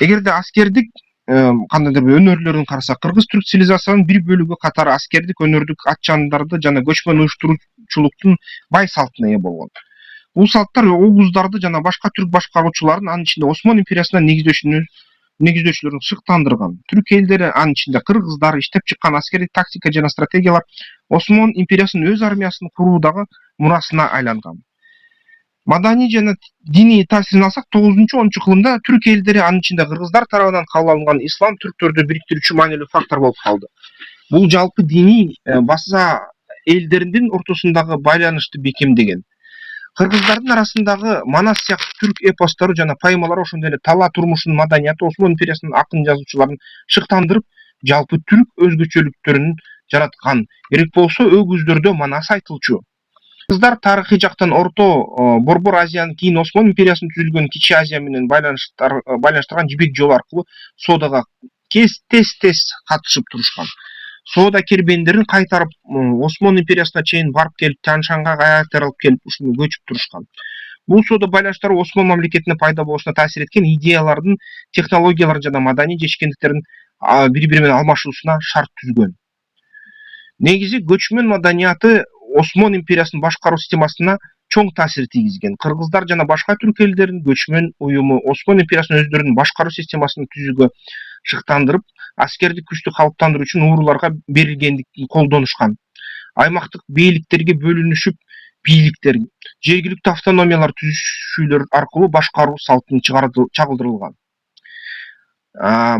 Эгерде аскердик кандайдыр бир өнөрлөрүн карасак, кыргыз-түрк цивилизациясынын бир бөлүгү катары аскердик, өнөрдүк ат чандарды жана көчмөн уюштуруучулуктун бай салтына ээ болгон. Бул салттар оғуздарды жана башка түрк башкаруучуларын, анын ичинде Осмон империясына негиздөөчүлөрүн шыктандырган. Түрк элдери, анын ичинде кыргыздар иштеп чыккан аскердик тактика жана стратегиялар Осмон империясынын өз армиясын куруудагы мурасына айланган. Маданий жана диний таасирин алсак, 9-10 кылымда түрк элдери, анын ичинде кыргыздар тарабынан кабыл алынган ислам түрктөрдү бириктирүүчү маанилүү фактор болуп калды. Бул жалпы диний баса элдеринин ортосундагы байланышты бекемдеген. Кыргыздардын арасындагы Манас сыяктуу түрк эпостору жана поэмалары, ошондой эле тала турмушунун маданияты Осмон империясынын акын жазуучуларын шыктандырып, жалпы түрк өзгөчөлүктөрүн жараткан. Керек болсо өгүздөрдө Манас айтылчу. Кыргыздар тарыхый жактан Орто Борбор Азияны, кийин Осмон империясынын түзүлгөн Кичи Азия менен байланыштырган жибек жолу аркылуу соодага тез катышып турушкан. Соода кербендерин кайтарып Осмон империясына чейин барып келип, Тянь-Шанга кайтарылып келип, ушуну көчүп турушкан. Бул соода байланыштары Осмон мамлекетине пайда болушуна таасир эткен, идеялардын, технологиялардын жана маданий жетишкендиктердин бири-бири менен алмашуусуна шарт түзгөн. Негизи көчмөн маданияты Осмон империясынын башкаруу системасына чоң таасир тийгизген. Кыргыздар жана башка түрк элдеринин көчмөн уюму Осмон империясынын өздөрүнүн башкаруу системасын түзүүгө шыктандырып, аскердик күчтү калыптандыруу үчүн ууруларга берилгендикти колдонушкан. Аймактык бийликтерге бөлүнүшүп, бийликтер, жергиликтүү автономиялар түзүшүүлөр аркылуу башкаруу салтын чагылдырылган.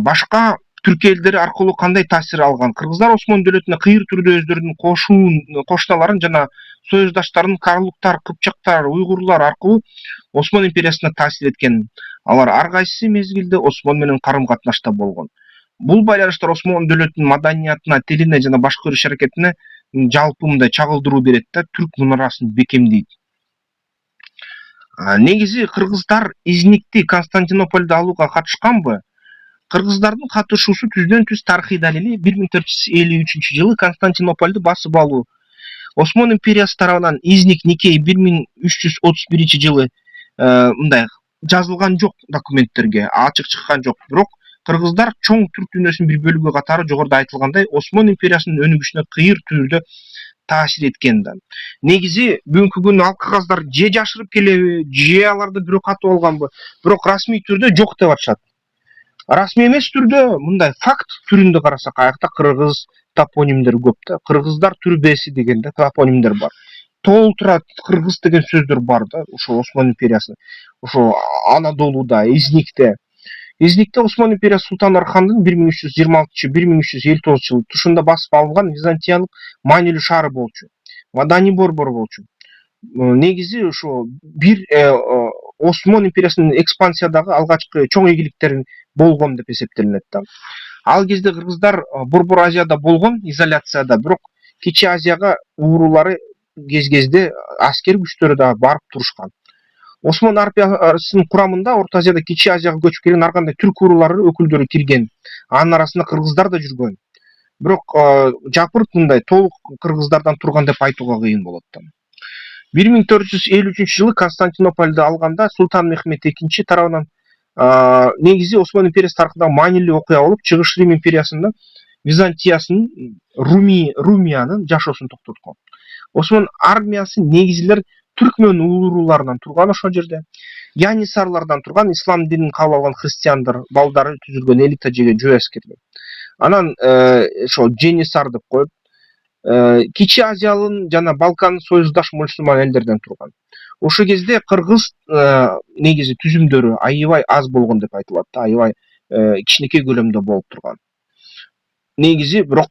Башка түрк элдери аркылуу кандай таасир алган? Кыргыздар Осмон дөөлөтүнө кыйыр түрдө өздөрүнүн кошуналарын жана союздаштарын карлуктар, кыпчактар, уйгурлар аркылуу Осмон империясына таасир эткен. Алар ар кайсы мезгилде Осмон менен карым-катнашта болгон. Бул байланыштар Осмон дөөлөтүнүн маданиятына, тилине жана башкы иш аракетине жалпы мындай чагылдыруу берет да, түрк мунарасын бекемдейт. Негизи кыргыздар Изникти, Константинополду алууга катышканбы? Кыргыздардын катышуусу түздөн-түз тарыхый далили. 1453-жылы Константинополду басып алуу. Осмон империясы тарабынан Изник Никей 1331-жылы мындай жазылган жок документтерге, ачык чыккан жок. Бирок кыргыздар чоң түрк дүйнөсүнүн бир бөлүгү катары жогоруда айтылгандай Осмон империясынын өнүгүшүнө кыйыр түрдө таасир эткен да. Негизи бүгүнкү күнү ал кагаздар же жашырып келеби, же аларды бирөө катып алганбы? Бирок расмий түрдө жок деп атышат. Расмий эмес түрдө, мындай факт түрүндө карасак, аякта кыргыз топонимдер көп да. Кыргыздар түрбеси деген да топонимдер бар. Толтура кыргыз деген сөздөр бар да, ошо Осмон империясы. Ошо Анадолуда, Изникте. Изникте Осмон империясы Султан Архандын 1326-1359-жылы тушунда басып алынган византиялык маанилүү шаары болчу. Маданий борбор болчу. Негизи ошо бир Осмон империясынын экспансиядагы алгачкы чоң ийгиликтери болгон деп эсептелинет да. Ал кезде кыргыздар Борбор Азияда болгон, изоляцияда, бирок Кичи Азияга уурулары кезде аскер күчтөрү да барып турушкан. Осмон армиясынын курамында Орто Азияда Кичи Азияга көчүп келген ар кандай түрк уурулары өкүлдөрү кирген. Анын арасында кыргыздар да жүргөн. Бирок жапырт мындай толук кыргыздардан турган деп айтууга кыйын болот да. 1453-жылы Константинополду алганда Султан Мехмет II тарабынан негизи Осмон империясы тарыхындагы маанилүү окуя болуп, Чыгыш Рим империясында Византиясынын Румиянын жашоосун токтоткон. Осмон армиясы негизилер түркмөн ууруларынан турган ошол жерде. Янисарлардан турган, ислам динин кабыл алган христиандар балдары түзүлгөн элита жөө аскерлер. Анан ошо Женисар деп коюп, Кичи Азиялын жана Балкан союздаш мусулман элдерден турган. Ошол кезде кыргыз негизи түзүмдөрү аябай аз болгон деп айтылат да, аябай кичинекей көлөмдө болуп турган. Негизи бирок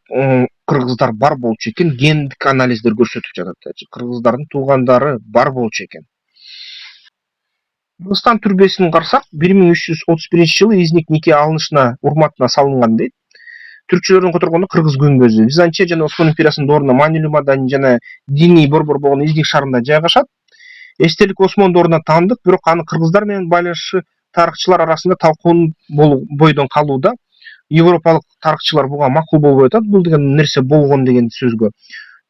кыргыздар бар болчу экен, гендик анализдер көрсөтүп жатат. Кыргыздардын туугандары бар болчу экен. Кыргызстан түрбесин карасак, 1331-жылы Изник Никей алынышына урматына салынган дейт. Түркчөлөрдүн которгондо кыргыз күмбөзү. Византия жана Осмон империясынын доорунда маанилүү маданий жана диний борбор болгон Изник шаарында жайгашат. эстелик Осмон доорунан таандык, бирок аны кыргыздар менен байланышы тарыхчылар арасында талкуу бойдон калууда. Европалык тарыхчылар буга макул болбой атат, бул деген нерсе болгон деген сөзгө.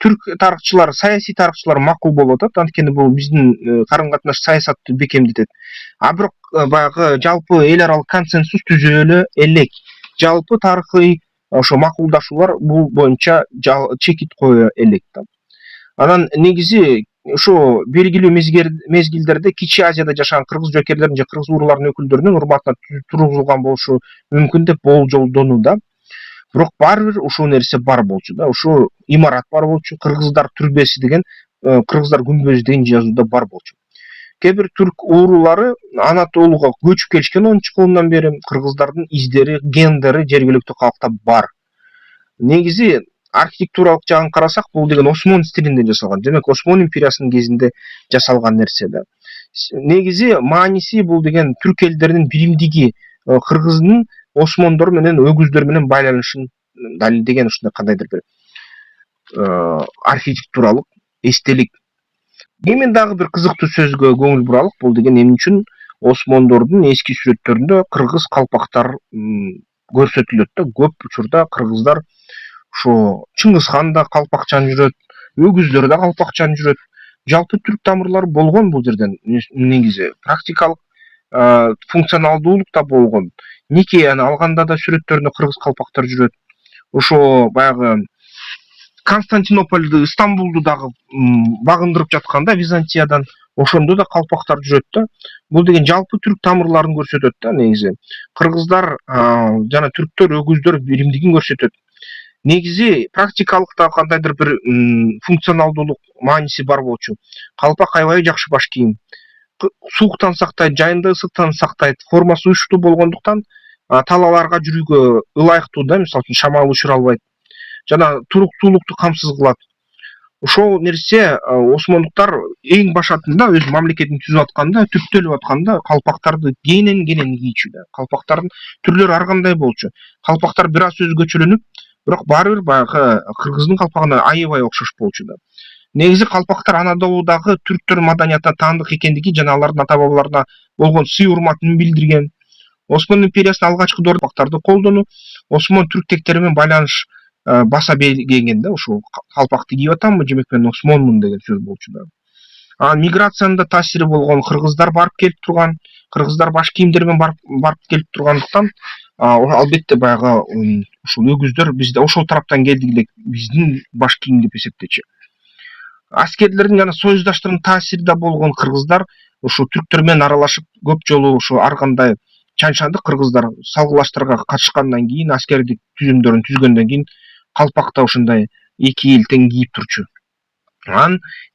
Түрк тарыхчылар, саясий тарыхчылар макул болуп атат, анткени бул биздин карым катнаш саясатты бекемдетет. А бирок баягы жалпы эл аралык консенсус түзөлө элек. Жалпы тарыхый ошо макулдашуулар бул боюнча чекит кое элек да. Анан негизи ошо белгилүү мезгилдерде Кичи Азияда жашаган кыргыз жокерлердин же кыргыз урууларынын өкүлдөрүнүн урматына тургузулган болушу мүмкүн деп болжолдонууда. Бирок баары бир ушул нерсе бар болчу да, ушул имарат бар болчу, кыргыздар түрбеси деген, кыргыздар күмбөзү деген жазууда бар болчу. Кээ бир түрк уруулары Анатолууга көчүп келишкен 10-кылымдан бери, кыргыздардын издери, гендери жергиликтүү калкта бар. Негизи архитектуралык жагын карасак, бул деген Осмон стилинде жасалган. Демек, Осмон империясынын кезинде жасалган нерсе да. Негизи мааниси бул деген түрк элдеринин биримдиги, кыргыздын Осмондор менен өгүздөр менен байланышын далилдеген ушундай кандайдыр бир архитектуралык эстелик. Эми дагы бир кызыктуу сөзгө көңүл буралык. Бул деген эмне үчүн Осмондордун эски сүрөттөрүндө кыргыз калпактар көрсөтүлөт да. Көп учурда кыргыздар ошо Чыңгызхан да калпакчан жүрөт, өгүздөр да калпакчан жүрөт. Жалпы түрк тамырлары болгон бул жерден. Негизи практикалык функционалдуулук да болгон. Никеяны алганда да сүрөттөрүндө кыргыз калпактар жүрөт. Ошо баягы Константинополду, Стамбулду дагы багындырып жатканда Византиядан, ошондо да калпактар жүрөт да. Бул деген жалпы түрк тамырларын көрсөтөт да негизи. Кыргыздар жана түрктөр, өгүздөр биримдигин көрсөтөт. Негизи практикалык да кандайдыр бир функционалдуулук мааниси бар болчу. Калпак аябай жакшы баш кийим. Сууктан сактайт, жайында ысыктан сактайт, формасы уюштуу болгондуктан талааларга жүрүүгө ылайыктуу да, мисалы үчүн шамал учура албайт. Жана туруктуулукту камсыз кылат. Ошол нерсе осмондуктар эң башатында өз мамлекетин түзүп атканда, түрктөлүп атканда калпактарды кенен кийчү да. Калпактардын түрлөрү ар кандай болчу. Калпактар бир аз өзгөчөлөнүп, бирок баары бир баягы кыргыздын калпагына аябай окшош болчу да. Негизи калпактар Анадолудагы түрктөр маданиятына таандык экендиги жана алардын ата бабаларына болгон сый урматын билдирген. Осмон империясынын алгачкы доорунда калпактарды колдонуп, Осмон түрктектери менен байланыш баса белгиленген да. Ошол калпакты кийип атамбы, демек мен Осмонмун деген сөз болчу да. Миграциянын да таасири болгон, кыргыздар барып келип турган, кыргыздар баш кийимдери менен барып келип тургандыктан, албетте баягы ушул өгүздөр бизде ошол тараптан келдик элек, биздин баш кийим деп эсептечү. Аскерлердин жана союздаштардын таасири да болгон кыргыздар ушу түрктөр менен аралашып көп жолу ушу ар кандай чаншандык кыргыздар салгылаштарга катышкандан кийин, аскердик түзүмдөрүн түзгөндөн кийин калпакта ошондой эки эл тең кийип турчу.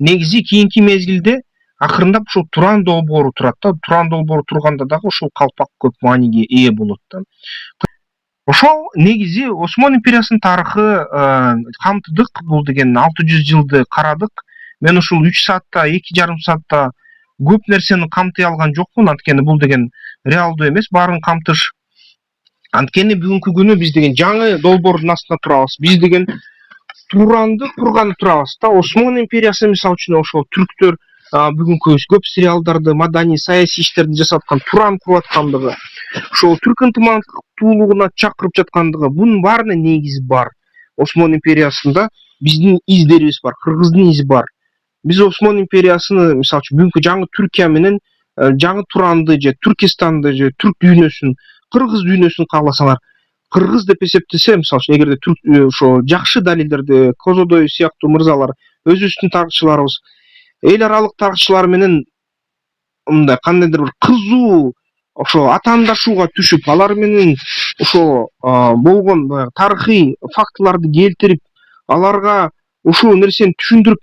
Негизи кийинки мезгилде акырындап ушул Туран долбоору турат да. Туран долбоору турганда дагы ушул калпак көп мааниге ээ болот да. Ошол негизи Осмон империясынын тарыхы камтыдык. Бул деген 600 жылды карадык. Мен ушул 3 саатта, 2,5 саатта көп нерсени камтый алган жокмун, анткени бул деген реалдуу эмес баарын камтыш. Анткени бүгүнкү күнү биз деген жаңы долбоордун астында турабыз. Биз деген Туранды курганы турабыз да. Осмон империясы мисалы үчүн ошол түрктөр бүгүнкү көп сериалдарды, маданий, саясий иштерди жасап аткан Туран куруп аткандыгы, ошол түрк ынтымактуулугуна чакырып жаткандыгы, бунун баарына негиз бар. Осмон империясында биздин издерибиз бар, кыргыздын изи бар. Биз Осмон империясыны мисалы үчүн бүгүнкү жаңы Түркия менен жаңы Туранды же Түркистанды же түрк дүйнөсүн, кыргыз дүйнөсүн кааласаңар, кыргыз деп эсептесе, мисалы үчүн эгерде ошо жакшы далилдерди Козодой сыяктуу мырзалар, өзүбүздүн тарыхчыларыбыз, эл аралык тарыхчылар менен мындай кандайдыр бир кызуу ошо атаандашууга түшүп, алар менен ошо болгон тарыхый фактыларды келтирип, аларга ушул нерсени түшүндүрүп,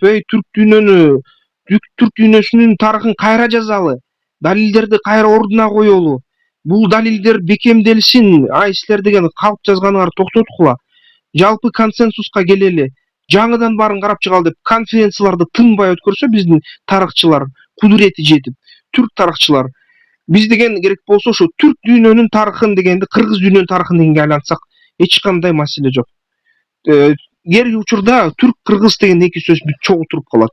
түрк дүйнөсүнүн тарыхын кайра жазалы, далилдерди кайра ордуна коелу, бул далилдер бекемделсин, силер деген калп жазганыңарды токтоткула, жалпы консенсуска келели, жаңыдан баарын карап чыгалы деп конференцияларды тынбай өткөрсө биздин тарыхчылар, кудурети жетип, түрк тарыхчылар, биз деген керек болсо ошо түрк дүйнөнүн тарыхын дегенди кыргыз дүйнөнүн тарыхын дегенге айлантсак эч кандай маселе жок. Кээ учурда түрк кыргыз деген эки сөз бүт чогултуруп калат.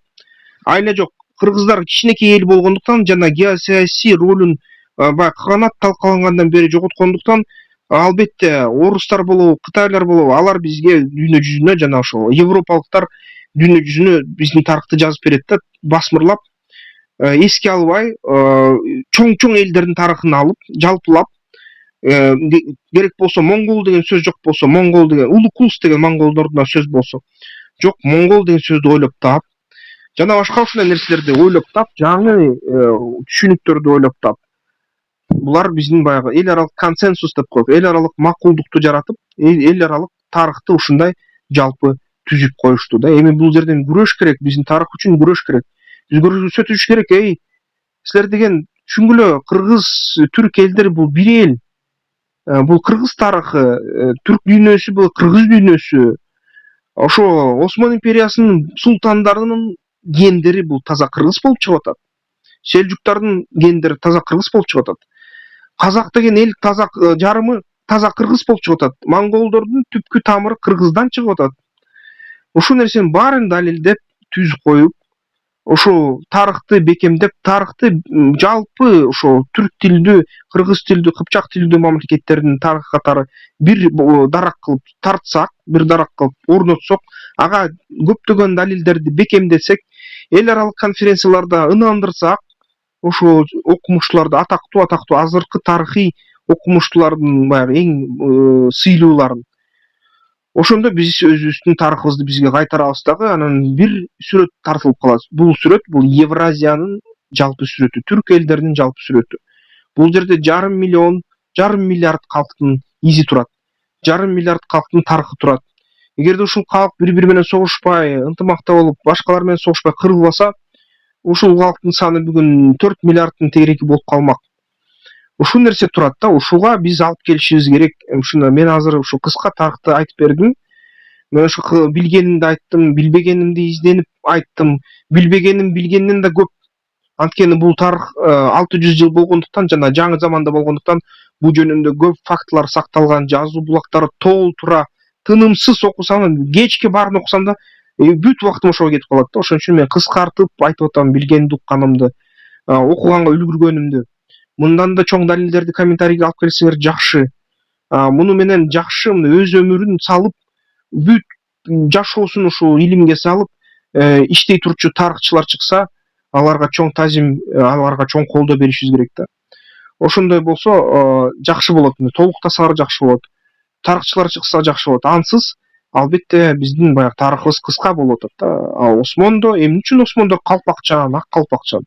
Айла жок, кыргыздар кичинекей эл болгондуктан жана геосаясий ролун баягы каганат талкалангандан бери жоготкондуктан албетте орустар болобу кытайлар болобу алар бизге дүйнө жүзүнө жана ошо европалыктар дүйнө жүзүнө биздин тарыхты жазып берет да басмырлап эске албай чоң чоң элдердин тарыхын алып жалпылап керек болсо моңгол деген сөз жок болсо моңгол деген улукулус деген моңголдордун сөз болсо жок моңгол деген сөздү ойлоп таап жана башка ушундай нерселерди ойлоп таап жаңы түшүнүктөрдү ойлоп таап булар биздин баягы эл аралык консенсус деп коет эл аралык макулдукту жаратып эл аралык тарыхты ушундай жалпы түзүп коюшту да эми бул жерден күрөш керек биздин тарых үчүн күрөш керек биз көрсөтүш керек силер деген түшүнгүлө кыргыз түрк элдери бул бир эл бул кыргыз тарыхы түрк дүйнөсү бул кыргыз дүйнөсү ошо Осман империясынын султандарынын гендери бул таза кыргыз болуп чыгып атат селжуктардын гендери таза кыргыз болуп чыгып атат казак деген эл таза жарымы таза кыргыз болуп чыгып атат монголдордун түпкү тамыры кыргыздан чыгып атат ушул нерсенин баарын далилдеп түзүп коюп ошо тарыхты бекемдеп тарыхты жалпы ошо түрк тилдүү кыргыз тилдүү кыпчак тилдүү мамлекеттердин тарыхы катары бир дарак кылып тартсак бир дарак кылып орнотсок ага көптөгөн далилдерди бекемдесек эл аралык конференцияларда ынандырсак ошо окумуштууларды атактуу азыркы тарыхый окумуштуулардын баягы эң сыйлууларын ошондо биз өзүбүздүн тарыхыбызды бизге кайтарабыз дагы анан бир сүрөт тартылып калат бул сүрөт бул Евразиянын жалпы сүрөтү түрк элдеринин жалпы сүрөтү бул жерде жарым миллиард калктын изи турат жарым миллиард калктын тарыхы турат эгерде ушул калк бири бири менен согушпай ынтымакта болуп башкалар менен согушпай кырылбаса ушул калктын саны бүгүн 4 миллиарддын тегереги болуп калмак ушул нерсе турат да ушуга биз алып келишибиз керек ушуну мен азыр ушу кыска тарыхты айтып бердим мен ошо билгенимди айттым билбегенимди изденип айттым билбегеним билгенден да көп анткени бул тарых 600 жыл болгондуктан жана жаңы заманда болгондуктан бул жөнүндө көп фактылар сакталган жазуу булактары толтура тынымсыз окусам кечке баарын окусам да бүт убактым ошого кетип калат да ошон үчүн мен кыскартып айтып атам билгенди укканымды окуганга үлгүргөнүмдү мындан да чоң далилдерди комментарийге алып келсеңер жакшы муну менен жакшы өз өмүрүн салып бүт жашоосун ушул илимге салып иштей турчу тарыхчылар чыкса аларга чоң тазим аларга чоң колдоо беришибиз керек да ошондой болсо жакшы болот толуктасалар жакшы болот тарыхчылар чыкса жакшы болот ансыз албетте биздин баягы тарыхыбыз кыска болуп атат да Осмондо эмне үчүн Осмондо калпакчан ак калпакчан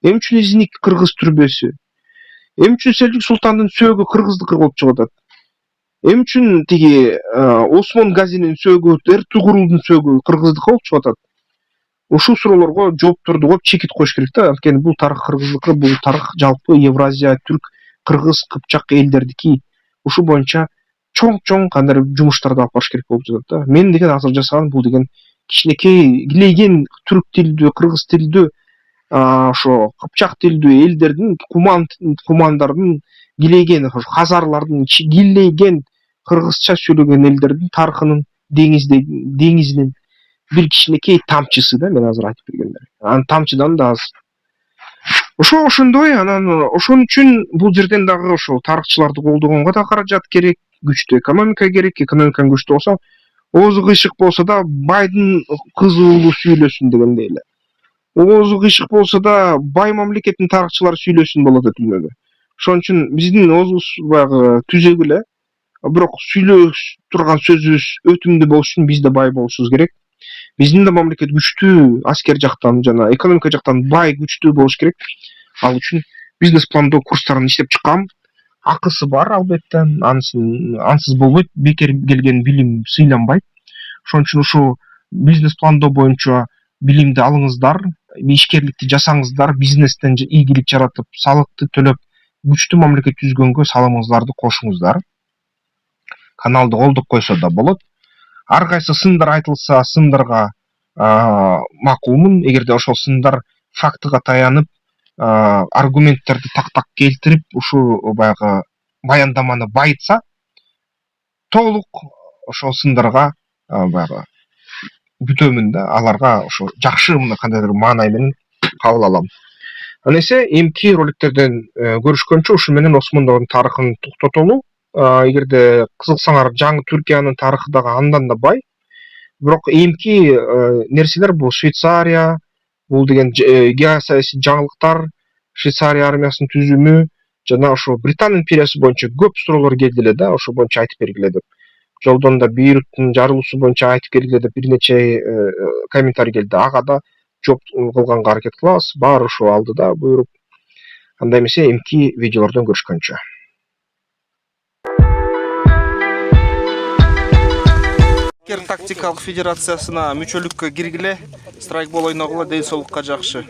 эмне үчүн изник кыргыз түрбөсү эмне үчүн селжук султандын сөөгү кыргыздыкы болуп чыгып атат эмне үчүн тиги Осмон газинин сөөгү Эртугрулдун сөөгү кыргыздыкы болуп чыгып атат ушул суроолорго жоопторду коюп чекит коюш керек да анткени бул тарых кыргыздыкы бул тарых жалпы Евразия түрк кыргыз кыпчак элдердики ушул боюнча чоң кандайдыр жумуштарды алып барыш керек болуп жатат да мен деген азыр жасаган бул деген кичинекей килейген түрк тилдүү кыргыз тилдүү ошо кыпчак тилдүү элдердин кумандардын килейген хазарлардын килейген кыргызча сүйлөгөн элдердин тарыхынын деңизинин бир кичинекей тамчысы да мен азыр айтып бергендер анан тамчыдан да аз ошондой анан ошон үчүн бул жерден дагы ошо тарыхчыларды колдогонго да каражат керек күчтүү экономика керек экономикаң күчтүү болсо оозу кыйшык болсо да байдын кызы уулу сүйлөсүн дегендей эле оозу кыйшык болсо да бай мамлекеттин тарыхчылары сүйлөсүн болот да дүйнөдө ошон үчүн биздин оозубуз баягы түзөк эле бирок сүйлөш турган сөзүбүз өтүмдүү болуш үчүн биз да бай болушубуз керек биздин да мамлекет күчтүү аскер жактан жана экономика жактан бай күчтүү болуш керек ал үчүн бизнес пландоо курстарын иштеп чыккам акысы бар албетте ансыз болбойт бекер келген билим сыйланбайт ошон үчүн ушул бизнес пландоо боюнча билимди алыңыздар ишкерликти жасаңыздар бизнестен ийгилик жаратып салыкты төлөп күчтүү мамлекет түзгөнгө салымыңыздарды кошуңуздар каналды колдоп койсо да болот ар кайсы сындар айтылса сындарга макулмун эгерде ошол сындар фактыга таянып аргументтерди так келтирип ушул баягы баяндаманы байытса толук ошол сындарга баягы бүтөмүн да аларга ошо жакшы кандайдыр маанай менен кабыл алам. Анысы эмки роликтерден көрүшкөнчө ушу менен Осмондордун тарыхын токтотолу. Эгерде кызыксаңар, жаңы Түркиянын тарыхы дагы андан да бай. Бирок эмки нерселер бул Швейцария, бул деген геосаясий жаңылыктар, Швейцария армиясынын түзүмү жана ошо Британ империясы боюнча көп суроолор келди эле да, ошо боюнча айтып бергиле деп. Жолдон да Бейруттун жарылуусу боюнча айтып бергиле деп бир нече комментарий келди. Ага да жооп кылганга аракет кылабыз. Баары ошо алдыда буйруп. Андай эмесе эмки видеолордон көрүшкөнчө. Тактикалык федерациясына мүчөлүккө киргиле, страйкбол ойногула, ден соолукка жакшы.